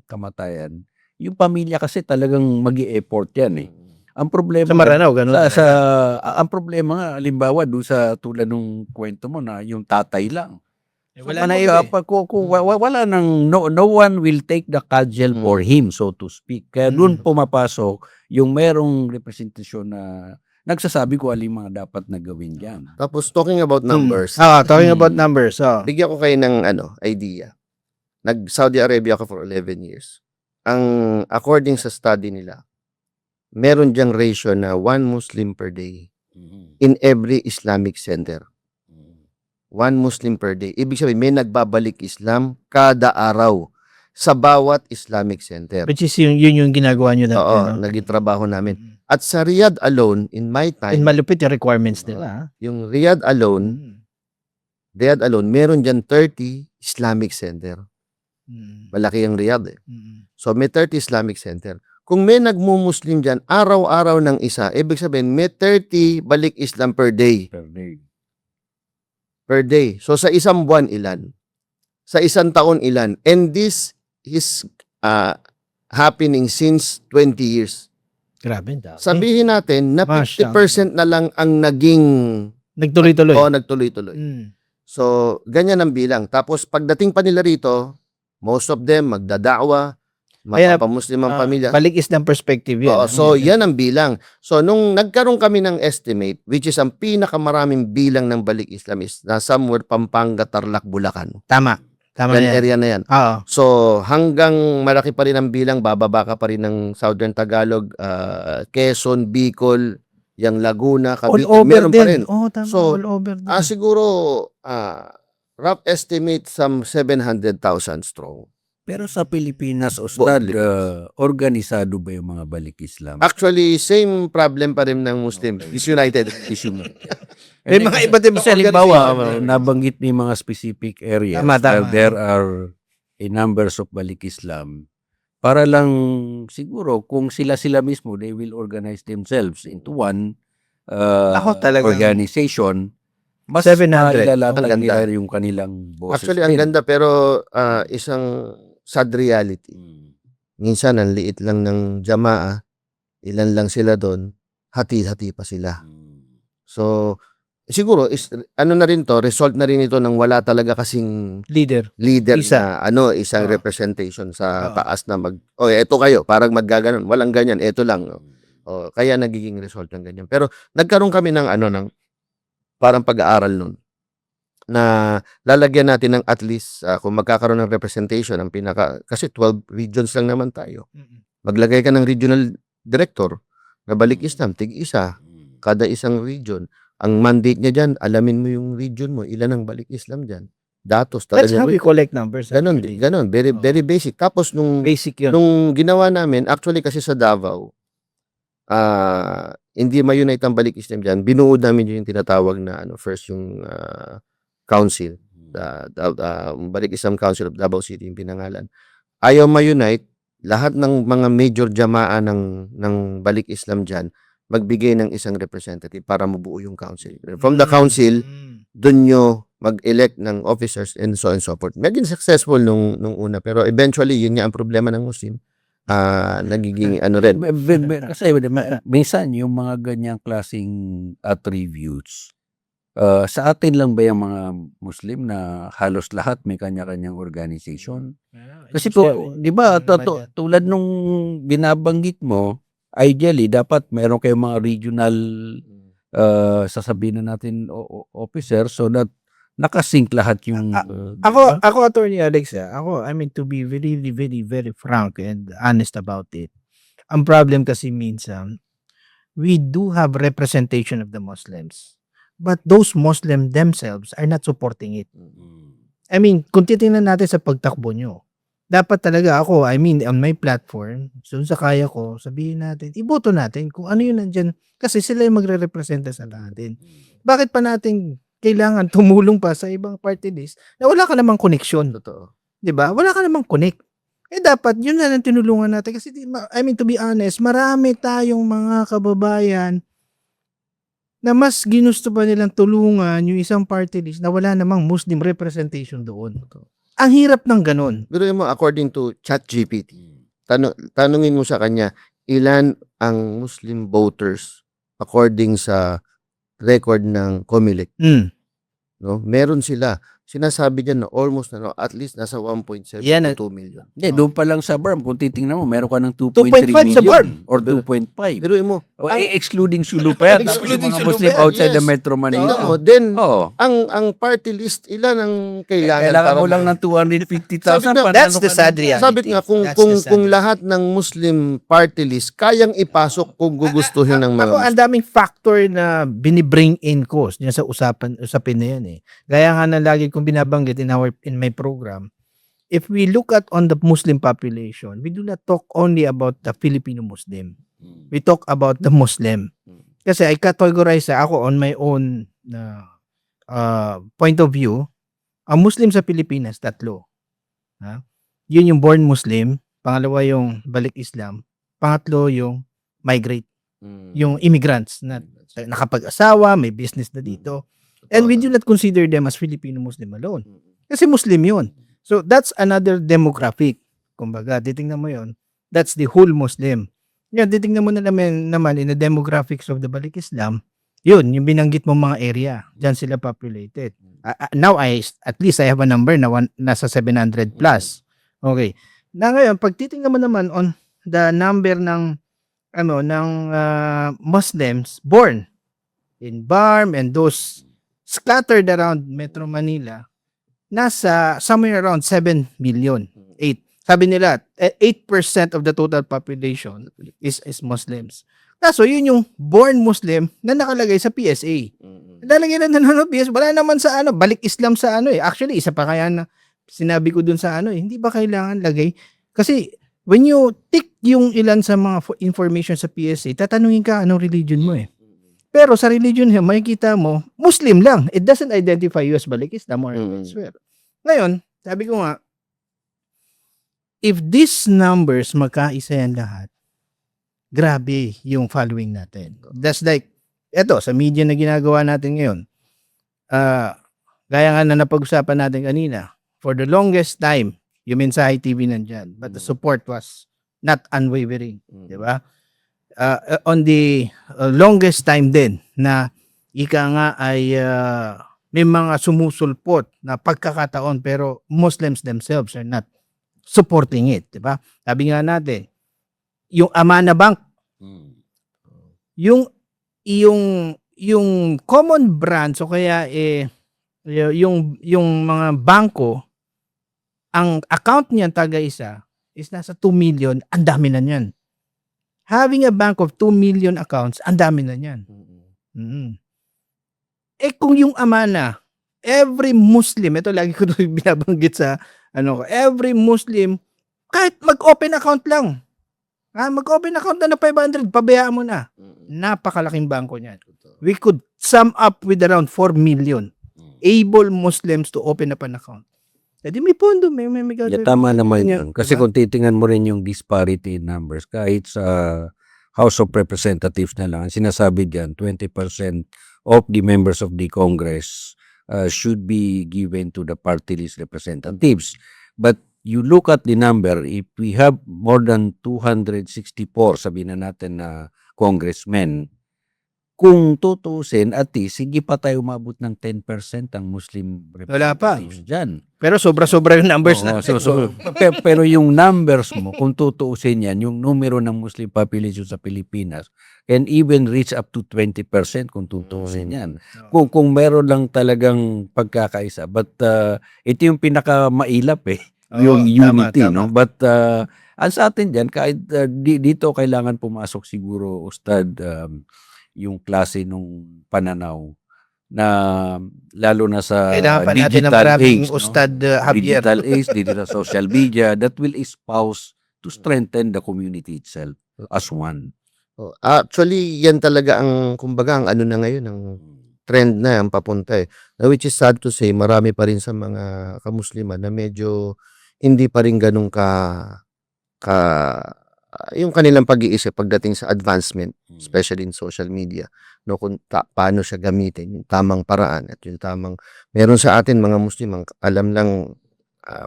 kamatayan, yung pamilya kasi talagang mag-i-effort yan eh. Ang problema Sa Maranao, ganun. ang problema nga halimbawa doon sa tulad ng kwento mo na yung tatay lang. Wala na iba. Wala nang no one will take the cudgel for him, so to speak. Kaya doon pumapasok yung merong representasyon na nagsasabi ko alin mga dapat na gawin diyan. Tapos talking about numbers, Talking about numbers. bigyan ko kayo ng idea. Nag-Saudi Arabia ako for 11 years. Ang according sa study nila, meron diyang ratio na 1 Muslim per day in every Islamic center. 1 Muslim per day. Ibig sabihin, may nagbabalik Islam kada araw sa bawat Islamic center. Which is yun yung ginagawa nyo dati. Oo, no? nagitrabaho namin. At sa Riyadh alone, in my And time, malupit yung requirements nila. yung Riyadh alone, meron dyan 30 Islamic center. Malaki ang Riyadh eh. So, may 30 Islamic center. Kung may nagmumuslim dyan, araw-araw ng isa, ibig sabihin, may 30 balik Islam per day. Per day. So, sa isang buwan, ilan? Sa isang taon, ilan? And this is happening since 20 years. Grabe. Dami. Sabihin natin na Masya. 50% na lang ang naging Nagtuloy-tuloy. Oo, nagtuloy-tuloy. Mm. So, ganyan ang bilang. Tapos, pagdating pa nila rito, most of them magdadakwa, Kaya, mapapamuslim ang pamilya. Balik Islam perspective yun. Oo, so, yan ang bilang. So, nung nagkaroon kami ng estimate, which is ang pinakamaraming bilang ng Balik Islam is na somewhere Pampanga, Tarlac, Bulacan. Tama. Tama Yan na yan. area na yan. Oo. So, hanggang malaki pa rin ang bilang, bababa ka pa rin ng Southern Tagalog, Quezon, Bicol, yung Laguna, All Cavite, over meron pa rin. din. Oo, tama. So, all over din. Siguro, rough estimate, some 700,000 strong. Pero sa Pilipinas, Ustad, organisado ba yung mga balik Islam? Actually, same problem pa rin ng Muslim. Disunited. May mga iba't ibang Kasi halimbawa, nabanggit ni mga specific areas Tama, where tama. there are a numbers of balik Islam. Para lang siguro kung sila mismo, they will organize themselves into one Ako talagang- organization. Mas 700. mailalatag Ang ganda. nila yung kanilang boses. Actually, ang din. ganda, pero isang sad reality. Minsan, ang liit lang ng jamaa, ilan lang sila doon, hati-hati pa sila. So, siguro, ano na rin to, result na rin ito ng wala talaga kasing leader. leader Isa. na isang Oo. representation sa Oo. taas na eto kayo, parang maggaganon. Walang ganyan, eto lang. Kaya nagiging result ng ganyan. Pero nagkaroon kami ng parang pag-aaral nun na lalagyan natin ng at least kung magkakaroon ng representation kasi 12 regions lang naman tayo. Maglagay ka ng regional director na Balik Islam, tig-isa, kada isang region. Ang mandate niya dyan, alamin mo yung region mo, ilan ang Balik Islam dyan. Datos That's talaga. how we collect numbers. Ganon, actually. ganon. Very, Oo. very basic. Tapos Basic yun. nung ginawa namin, actually kasi sa Davao, hindi ma-unite ang Balik Islam dyan. Binuod namin yung tinatawag na first yung council. Balik Islam Council of Davao City yung pinangalan. Ayaw ma-unite, lahat ng mga major jamaa ng Balik Islam dyan, magbigay ng isang representative para mabuo yung council. From the council, dun nyo mag-elect ng officers and so on and so forth. Medyo successful nung una, pero eventually, yun nga ang problema ng Muslim. Nagiging rin. Kasi minsan yung mga ganyang klaseng attributes, sa atin lang ba yung mga Muslim na halos lahat may kanya-kanyang organization? Kasi po, di ba, tulad nung binabanggit mo, ideally, dapat meron kayong mga regional, sasabihin na natin, officer, so that nakasync lahat yung... Ako, Attorney Alex, I mean, to be very, very, very frank and honest about it, ang problem kasi minsan, we do have representation of the Muslims, but those Muslims themselves are not supporting it. I mean, kung titingnan natin sa pagtakbo nyo, dapat talaga ako, I mean, on my platform, so sa kaya ko, sabihin natin, iboto natin kung ano yun nandyan, kasi sila yung magre-representa sa natin. Bakit pa natin kailangan tumulong pa sa ibang party list na wala ka namang connection? Totoo. 'Di ba? Wala ka namang connect. Dapat yun na lang tinulungan natin kasi I mean, to be honest, marami tayong mga kababayan na mas ginusto pa nilang tulungan yung isang party list na wala namang Muslim representation doon. Ang hirap ng ganun. Pero mo, according to ChatGPT, tanungin mo sa kanya, ilan ang Muslim voters according sa record ng COMELEC? No? Meron sila. Sinasabi dyan na almost at least nasa 1.7 Yan, to 2 million. Hindi, doon pa lang sa BARM, kung titingnan mo, meron ka ng 2.5 2.3 million. sa BARM. Or 2.5. Pero mo, Excluding Sulu pa yan. Tapos Excluding yung mga Sulu Muslim pa yan, outside the yes. Metro Manila. tingnan mo, then, Oo. ang party list, ilan ang kailangan? Kailangan mo para lang ng 250,000. Sabi nga, That's the sad reality. Sabi nga, kung, That's kung, the sad kung lahat ng Muslim party list, kayang ipasok kung gugustuhin ng mga Ako, ang daming factor na binibring in ko dyan sa usapin na yan eh. Gaya nga na lagi kong binabanggit in my program, if we look at on the Muslim population, we do not talk only about the Filipino Muslim. We talk about the Muslim. Kasi I categorize ako on my own point of view, ang Muslim sa Pilipinas, 3. Yun yung born Muslim, pangalawa yung balik Islam, pangatlo yung migrate, yung immigrants na nakapag-asawa, may business na dito. And we do not consider them as Filipino Muslim alone. Kasi Muslim yun. So that's another demographic. Kumbaga, titingnan mo yun. That's the whole Muslim. Yan, titingnan mo na naman in the demographics of the Balik Islam, Yun, yung binanggit mo mga area, diyan sila populated. Now at least I have a number na nasa 700 plus. Okay. Na ngayon, pag titingnan mo naman on the number ng Muslims born in BARM and those scattered around Metro Manila, nasa somewhere around 7 million. 8. Sabi nila, 8% of the total population is Muslims. So, yun yung born Muslim na nakalagay sa PSA. Lalagay na ng PSA. Wala naman sa balik Islam sa Actually, isa pa kaya na sinabi ko dun sa hindi ba kailangan lagay? Kasi, when you tick yung ilan sa mga information sa PSA, tatanungin ka anong religion mo Pero sa religion niya, makikita mo, Muslim lang. It doesn't identify you as balik Islam or elsewhere. Ngayon, sabi ko nga, if these numbers magkaisa yan lahat, grabe yung following natin. That's like, eto, sa media na ginagawa natin ngayon, gaya nga na napag-usapan natin kanina, for the longest time, yung Mensahe TV nandyan, but the support was not unwavering. Diba? On the longest time din na ika nga ay may mga sumusulpot na pagkakataon pero Muslims themselves are not supporting it, 'di ba? Sabi nga natin, yung Amana Bank, yung common branch o kaya yung mga bangko, ang account niyan taga-isa is nasa 2 million, ang dami na niyan. Having a bank of 2 million accounts, ang dami na niyan. Kung yung Amana, every Muslim, ito lagi ko binabanggit sa every Muslim, kahit mag-open account lang. Mag-open account na 500, pabayaan mo na. Napakalaking bangko niyan. We could sum up with around 4 million able Muslims to open up an account. Di may pondo, may Tama naman yun. Kasi diba? kung titingnan mo rin yung disparity in numbers, kahit sa House of Representatives na lang, sinasabi dyan, 20% of the members of the Congress should be given to the party list representatives. But you look at the number, if we have more than 264, sabihin na natin na congressmen, kung tutusin, at least, hindi pa tayo umabot ng 10% ang Muslim Wala pa. representatives dyan. Pero sobra-sobra yung numbers Oo, natin. pero yung numbers mo, kung tutuusin yan, yung numero ng Muslim population sa Pilipinas can even reach up to 20% kung tutuusin yan. Kung meron lang talagang pagkakaisa. But ito yung pinakamailap yung unity. Tama. No? But ang sa atin dyan, kahit dito kailangan pumasok siguro, Ustad, yung klase nung pananaw na lalo na sa Kailangan pa natin ng digital maraming age, no? Ustad Javier. Digital age, digital social media that will espouse to strengthen the community itself as one. Actually, yan talaga ang, kumbaga, ang na ngayon, ang trend na ang papunta Which is sad to say, marami pa rin sa mga kamusliman na medyo hindi pa rin ganun yung kanilang pag-iisip pagdating sa advancement, especially in social media, no, kung paano siya gamitin, yung tamang paraan at yung tamang, meron sa atin mga Muslim, alam lang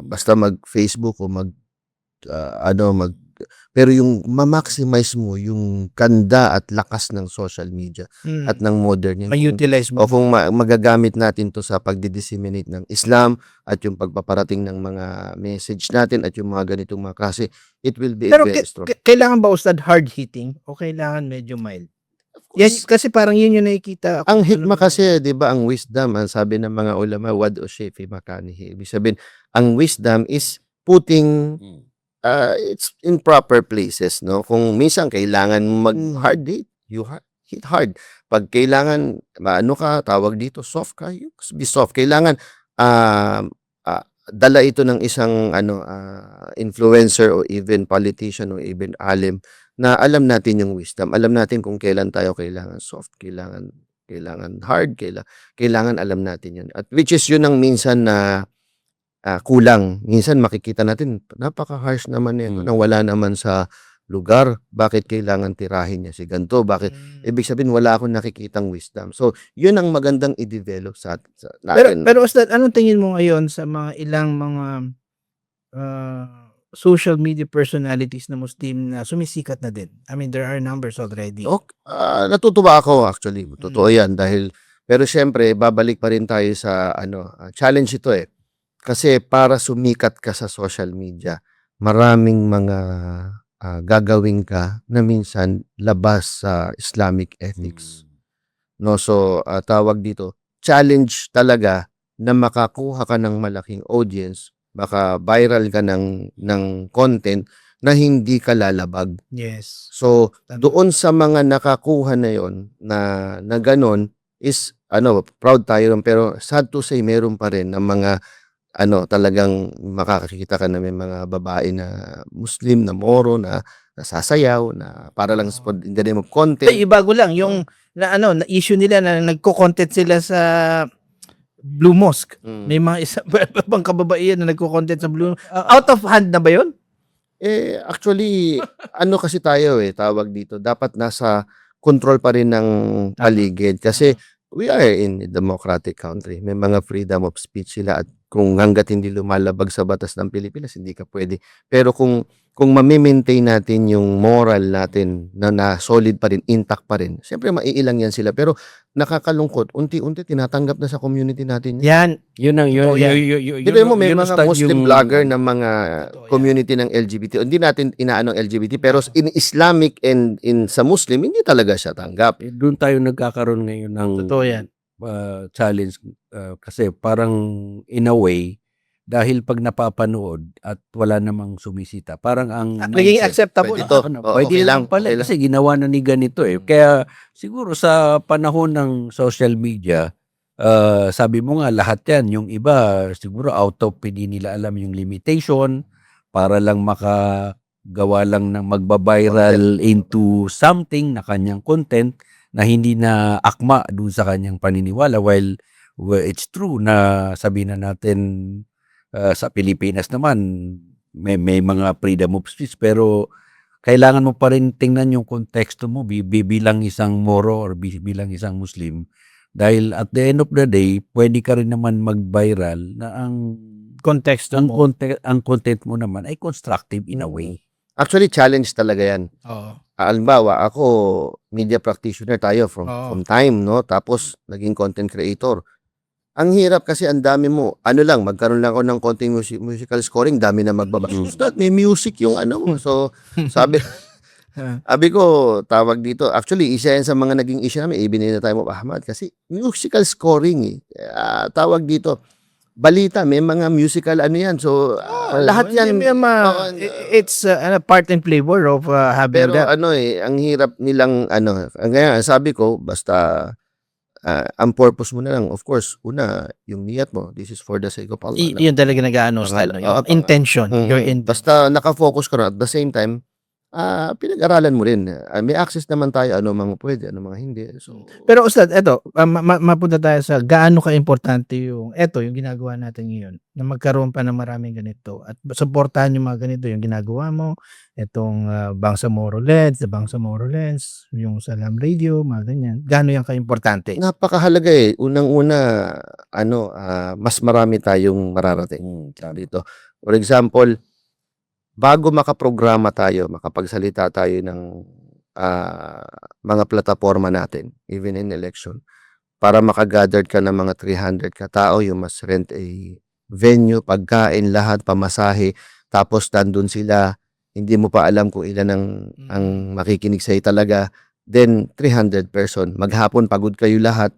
basta mag-Facebook o pero yung ma-maximize mo yung ganda at lakas ng social media at ng modern yan. Ma-utilize mo. O kung magagamit natin to sa pagdi-disseminate ng Islam at yung pagpaparating ng mga message natin at yung mga ganitong mga klase, it will be Pero very strong. kailangan ba, Ustad, hard-hitting o kailangan medyo mild? Yan, kasi parang yun yung nakikita. Ang hikmah kasi, di ba, ang wisdom, ang sabi ng mga ulama, wad o shefi makanihi. Ibig sabihin, ang wisdom is putting it's in proper places, no? Kung minsan kailangan mag-hard hit, you hit hard. Pag kailangan, tawag dito, soft ka, you be soft. Kailangan, dala ito ng isang, influencer o even politician o even alim na alam natin yung wisdom. Alam natin kung kailan tayo kailangan soft, kailangan hard, kailangan alam natin yun. At which is yun ang minsan na kulang. Minsan makikita natin, napaka-harsh naman nang wala naman sa lugar. Bakit kailangan tirahin niya si ganito? Bakit? Ibig sabihin, wala akong nakikitang wisdom. So, yun ang magandang i-develop sa natin. Pero Ustad, anong tingin mo ngayon sa mga ilang mga social media personalities na Muslim na sumisikat na din? I mean, there are numbers already. Natutuwa ako actually. Totoo 'yan dahil pero siyempre babalik pa rin tayo sa challenge ito eh. Kasi para sumikat ka sa social media, maraming mga gagawin ka na minsan labas sa Islamic ethics. No, so tawag dito, challenge talaga na makakuha ka ng malaking audience, baka viral ka ng content na hindi ka lalabag. Yes. So, Tama. doon sa mga nakakuha na yon na ganon is proud tayo ron, pero sad to say meron pa rin ng mga talagang makakakita ka na may mga babae na Muslim na Moro na nasasayaw na para lang in the name of content. Ay, bago lang yung na issue nila na nagko-content sila sa Blue Mosque. May mga ibang kababaihan na nagko-content sa Blue. Out of hand na ba 'yon? Actually, kasi tayo tawag dito, dapat nasa control pa rin ng paligid kasi we are in a democratic country. May mga freedom of speech sila at kung hangga't hindi lumalabag sa batas ng Pilipinas, hindi ka pwede. Pero kung mami-maintain natin yung moral natin na solid pa rin, intact pa rin, siyempre maiilang yan sila. Pero nakakalungkot, unti-unti tinatanggap na sa community natin. Yan. Yun ang yun. Dito mo may mga Muslim vlogger na mga Totoo yan. community ng LGBT. Hindi natin inaano LGBT, pero in Islamic and in sa Muslim, hindi talaga siya tanggap. Doon tayo nagkakaroon ngayon ng Totoo yan. challenge kasi parang in a way dahil pag napapanood at wala namang sumisita, parang ang Naging mindset, acceptable. Pwede to. pwede Okay lang pala okay lang. kasi ginawa na ni ganito Kaya siguro sa panahon ng social media, sabi mo nga lahat yan, yung iba siguro out of hindi nila alam yung limitation para lang makagawa lang ng magbabiral into something na kanyang content na hindi na akma doon sa kanyang paniniwala while it's true na sabihin na natin sa Pilipinas naman may mga freedom of speech pero kailangan mo pa rin tingnan yung konteksto mo bilang isang Moro or bilang isang Muslim dahil at the end of the day pwede ka rin naman mag-viral na ang Context ang mo. content mo naman ay constructive in a way. Actually, challenge talaga yan. Oo. Halimbawa, ako, media practitioner tayo from time, no? Tapos, naging content creator. Ang hirap kasi ang dami mo. Magkaroon lang ako ng konting musical scoring, dami na magbabasa. Ustad, may music yung mo. So, sabi ko, tawag dito. Actually, isa yan sa mga naging issue namin, even in the time of Ahmad. Kasi musical scoring tawag dito. Balita, may mga musical yan. So, lahat yan. It's part and flavor of having Pero that. ang hirap nilang ngayon, sabi ko, basta ang purpose mo na lang, of course, una, yung niyat mo, this is for the sake of Allah. Yun talaga nag-ano style. Yung intention. Your Basta nakafocus ka na at the same time, pinag-aralan mo rin. May access naman tayo, ano mga pwede, ano mga hindi. So, Pero Ustad, eto, mapunta tayo sa gaano ka-importante yung ginagawa natin ngayon na magkaroon pa ng maraming ganito at supportahan yung mga ganito, yung ginagawa mo, itong Bangsamoro Lens, the Bangsamoro Lens, yung Salam Radio, mga ganyan. Gaano yan ka-importante? napakahalaga Unang-una, mas marami tayong mararating dito. For example, bago makaprograma tayo, makapagsalita tayo ng mga plataforma natin, even in election, para makagather ka ng mga 300 katao, you must rent a venue, pagkain, lahat, pamasahe, tapos nandun sila, hindi mo pa alam kung ilan ang makikinig sa'yo talaga, then 300 person, maghapon pagod kayo lahat.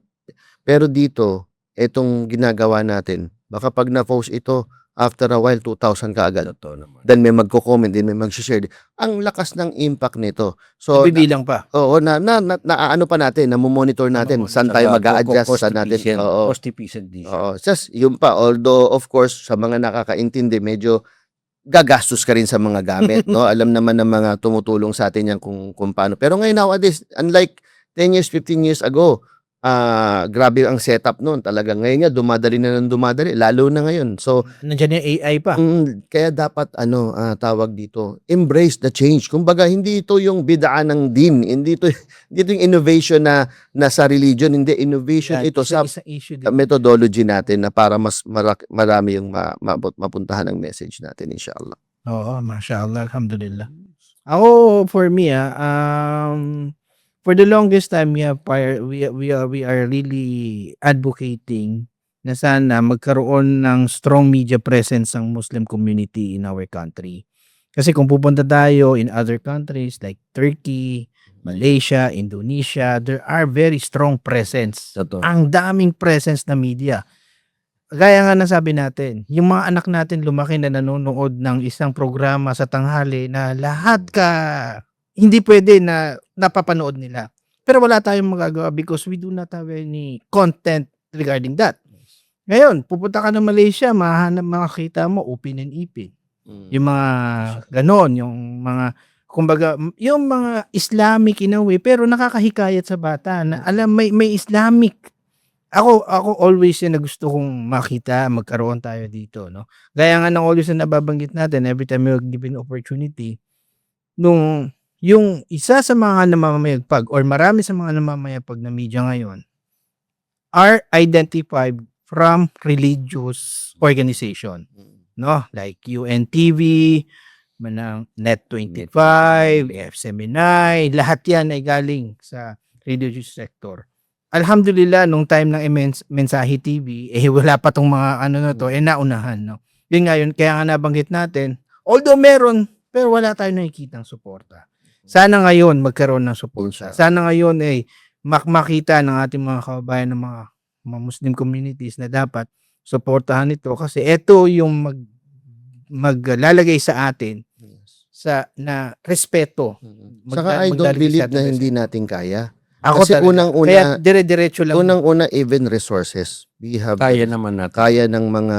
Pero dito, etong ginagawa natin, baka pag na-post ito, after a while, 2,000 ka agad. Then may magko-comment, then may mag-share. Ang lakas ng impact nito. So, Bibilang pa. oo, ano pa natin, namomonitor natin, saan tayo mag-a-adjust, saan natin. Oo. Cost efficient din siya. Oo. Just, yun pa, although, of course, sa mga nakakaintindi, medyo gagastos ka rin sa mga gamit, no? Alam naman ng mga tumutulong sa atin yan kung paano. Pero ngayon, nowadays, unlike 10 years, 15 years ago, grabe ang setup noon. Talagang ngayon nga, dumadali, lalo na ngayon. So, Nandiyan yung AI pa. kaya dapat, tawag dito, embrace the change. Kumbaga, hindi ito yung bidaan ng din. Hindi ito yung innovation na sa religion. Hindi, innovation ito sa isang issue din. methodology natin na para mas marami yung mapuntahan ng message natin, inshallah. Oo, mashallah, alhamdulillah. Ako, for me, for the longest time, we are really advocating na sana magkaroon ng strong media presence ng Muslim community in our country. Kasi kung pupunta tayo in other countries like Turkey, Malaysia, Indonesia, there are very strong presence. Totoo. Ang daming presence na media. Gaya nga ng sabi natin, yung mga anak natin lumaki na nanonood ng isang programa sa tanghali na lahat hindi pwede na napapanood nila. Pero wala tayong magagawa because we do not have any content regarding that. Ngayon, pupunta ka ng Malaysia, makakita mo Upin and Ipin. Yung mga ganon, yung mga kumbaga, yung mga Islamic in a way, pero nakakahikayat sa bata na alam may Islamic. Ako always na gusto kong makita, magkaroon tayo dito, no? Gaya nga ng always na nababanggit natin every time we're given opportunity, nung yung isa sa mga namamayagpag or marami sa mga namamayagpag na media ngayon are identified from religious organization, no? Like UNTV, manang Net25, FSMNI, lahat yan ay galing sa religious sector. Alhamdulillah, nung time ng Mensahe TV, wala pa tong mga naunahan, no? Yun nga yun, kaya nga nabanggit natin, although meron, pero wala tayong nakikitang suporta. Sana ngayon magkaroon ng suporta. Sana ngayon makita ng ating mga kababayan ng mga Muslim communities na dapat suportahan ito kasi ito yung maglalagay sa atin na respeto. Saka I don't believe na hindi natin kaya. Ako Kasi talaga. unang-una, Kaya dire-diretso lang. Unang-una, even resources. We have Kaya naman natin. kaya ng mga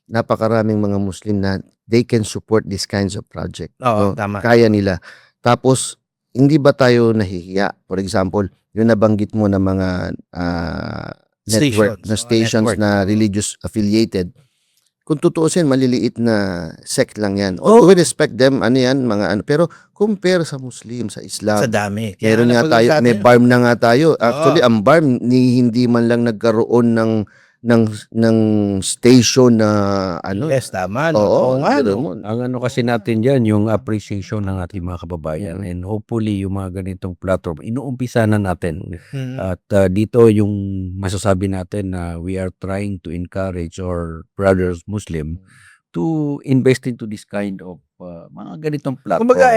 napakaraming mga Muslim na they can support these kinds of project. Oo, No? tama. Kaya nila. Tapos, hindi ba tayo nahihiya? For example, yung nabanggit mo na mga network, stations Network. na religious affiliated, kung tutuusin, maliliit na sect lang yan. We respect them, pero compare sa Muslim, sa Islam. Sa dami. Meron nga tayo, may BARM na nga tayo. Actually, ang BARM hindi man lang nagkaroon ng station na Yes, tama. Oo nga. Ang kasi natin dyan, yung appreciation ng ating mga kababayan and hopefully yung mga ganitong platform, inuumpisa na natin. At dito yung masasabi natin na we are trying to encourage our brothers Muslim to invest into this kind of mga ganitong platform. Kumbaga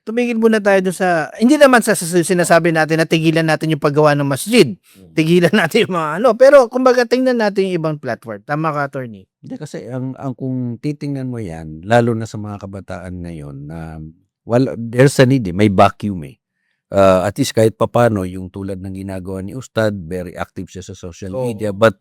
tumigil muna tayo dun sa, hindi naman sa sinasabi natin na tigilan natin yung paggawa ng masjid. Tigilan natin yung mga pero kumbaga tingnan natin yung ibang platform. Tama ka, attorney. Hindi kasi ang kung titingnan mo yan, lalo na sa mga kabataan ngayon, there's a need, may vacuum . At least kahit papano, yung tulad ng ginagawa ni Ustad, very active siya sa social media, but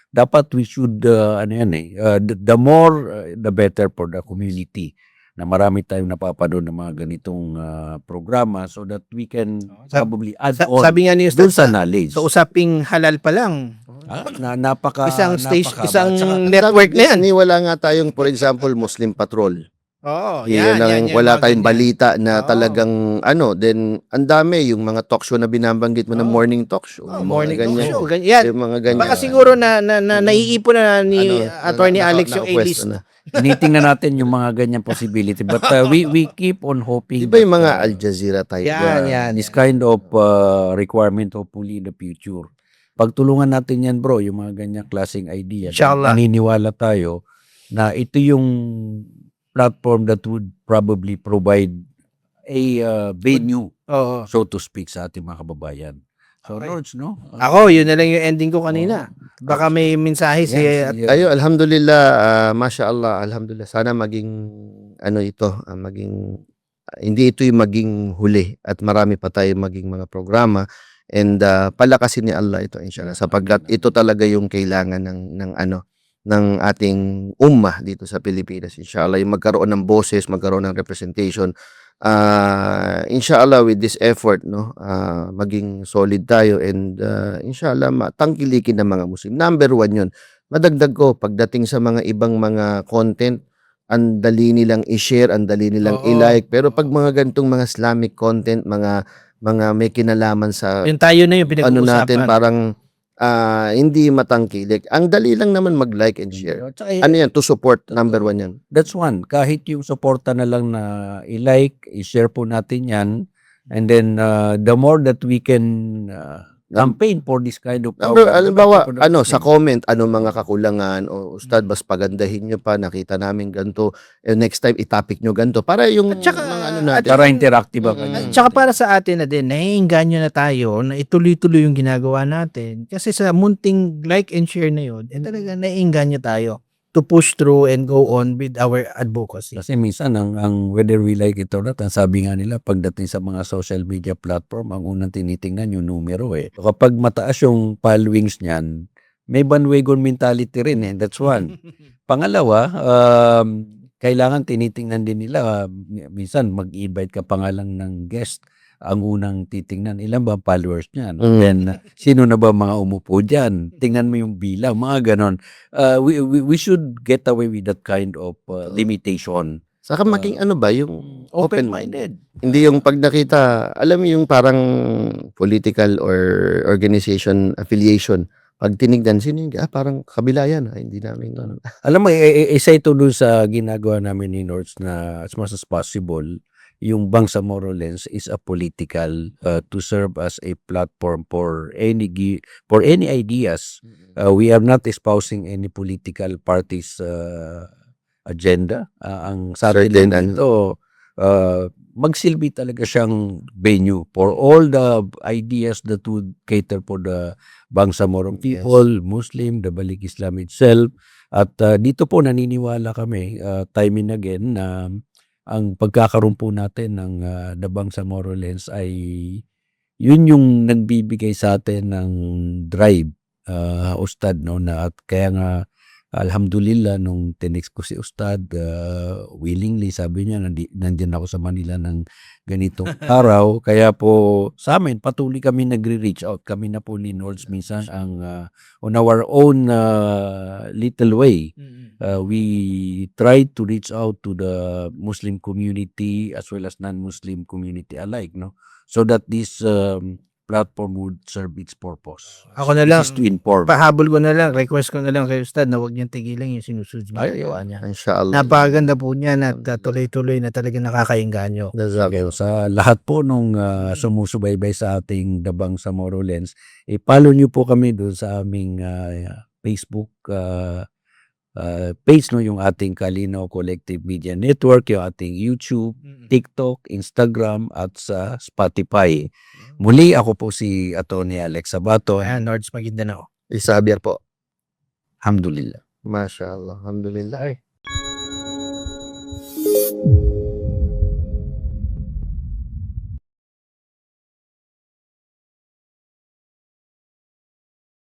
dapat we should, the more, the better for the community na marami tayong napapanood ng mga ganitong programa so that we can probably add on Sabi nga ni dun Ustad, sa knowledge. sa usaping halal pa lang, isang network na yan. Wala nga tayong, for example, Muslim Patrol. Oo, Yan, wala tayong balita na Oo. talagang then ang dami yung mga talk show na binabanggit mo na morning talk show. Yung mga Morning talk ganyan. show. Ganyan. Yung mga ganyan. Baka siguro na naiipon na ni Attorney Alex yung A-list. Tinitingnan natin yung mga ganyang possibility. But we keep on hoping. Di ba yung mga Al Jazeera type? Yan. This kind of requirement hopefully in the future. Pagtulungan natin yan bro, yung mga ganyang klaseng idea. Inshallah. Naniniwala tayo na ito yung platform that would probably provide a venue, Oo. so to speak, sa ating mga kababayan. So, Okay. Lords, no? Ako, yun na lang yung ending ko kanina. Baka may mensahe si Yes, yes. Ayo, alhamdulillah, mashallah, alhamdulillah. Sana maging hindi ito yung maging huli at marami pa tayo maging mga programa and palakasin ni Allah ito inshallah sapagkat ito talaga yung kailangan ng ating ummah dito sa Pilipinas inshallah, yung magkaroon ng boses, magkaroon ng representation. Inshallah with this effort maging solid tayo and inshallah matangkilikin ng mga Muslim. Number 1 yun. Madagdag ko pagdating sa mga ibang mga content, ang dali nilang i-share, ang dali nilang i-like, pero pag mga ganitong mga Islamic content, mga may kinalaman sa Yung tayo na yung pinag-uusapan. natin parang hindi matangkilik. Ang dali lang naman mag-like and share. At saka, Ano yan? To support. Number one yan. that's one. Kahit yung suporta na lang na i-like, i-share po natin yan. And then, the more that we can campaign for this kind of Number, program, alimbawa, the better for the sa Muslim. comment, ano mga kakulangan, o Ustad, mas pagandahin nyo pa, nakita namin ganito, next time, itapik nyo ganito, para yung At saka, mga ano natin. Para interactive ang Mm. Tsaka para sa atin na din, naiinganyo na tayo na ituloy-tuloy yung ginagawa natin. Kasi sa munting like and share na yun, talaga naiinganyo tayo to push through and go on with our advocacy. Kasi minsan, ang whether we like it or not, ang sabi nga nila, pagdating sa mga social media platform, ang unang tinitingnan yung numero eh. So, kapag mataas yung followings niyan, may bandwagon mentality rin eh. That's one. Pangalawa, kailangan tinitingnan din nila, minsan mag-invite ka pa nga lang ng guest, ang unang titingnan, ilan ba ang followers niyan? Then, sino na ba mga umupo dyan? Tingnan mo yung bilang, mga ganon. We should get away with that kind of limitation. Saka maging ano ba, yung Open-minded. Hindi yung pag nakita, alam mo yung parang political or organization affiliation, pag tinignan, sino yung, parang kabila yan, hindi namin. Alam mo, isa ito dun sa ginagawa namin ni Nords na as much as possible, yung Bangsamoro Lens is a political to serve as a platform for any ideas. We are not espousing any political parties agenda. Ang sa atin Certain, lang ito, magsilbi talaga siyang venue for all the ideas that would cater for the Bangsamoro people, Muslim, the Balik Islam itself. At dito po naniniwala kami, time and again, na ang pagkakaroon po natin ng The Bangsamoro Lens ay yun yung nagbibigay sa atin ng drive, Ustad, no? At kaya nga, alhamdulillah, nung tinext ko si Ustad, willingly, sabi niya, nandyan ako sa Manila ng ganitong araw. Kaya po, sa amin, patuloy kami nagre-reach out. Kami na po ni Nords minsan ang on our own little way. We try to reach out to the Muslim community as well as non-Muslim community alike, no? So that this platform would serve its purpose. Ako na lang, This is to inform. pahabol ko na lang, request ko na lang kay Ustad na huwag niyang tigilan yung sinusunod niya. niya. Inshallah. Napakaganda po niya at tuloy-tuloy na talagang nakakainganyo. Okay, sa lahat po nung sumusubaybay sa ating The Bangsamoro Lens, i-follow niyo po kami doon sa aming Facebook page, no, yung ating Kalinaw Collective Media Network, yung ating YouTube, TikTok, Instagram, at sa Spotify. Muli, ako po si Atty. Alex Sabato. Ayan, Nords Maguindanao. Isa Javier po. Alhamdulillah. Mashallah. Alhamdulillah.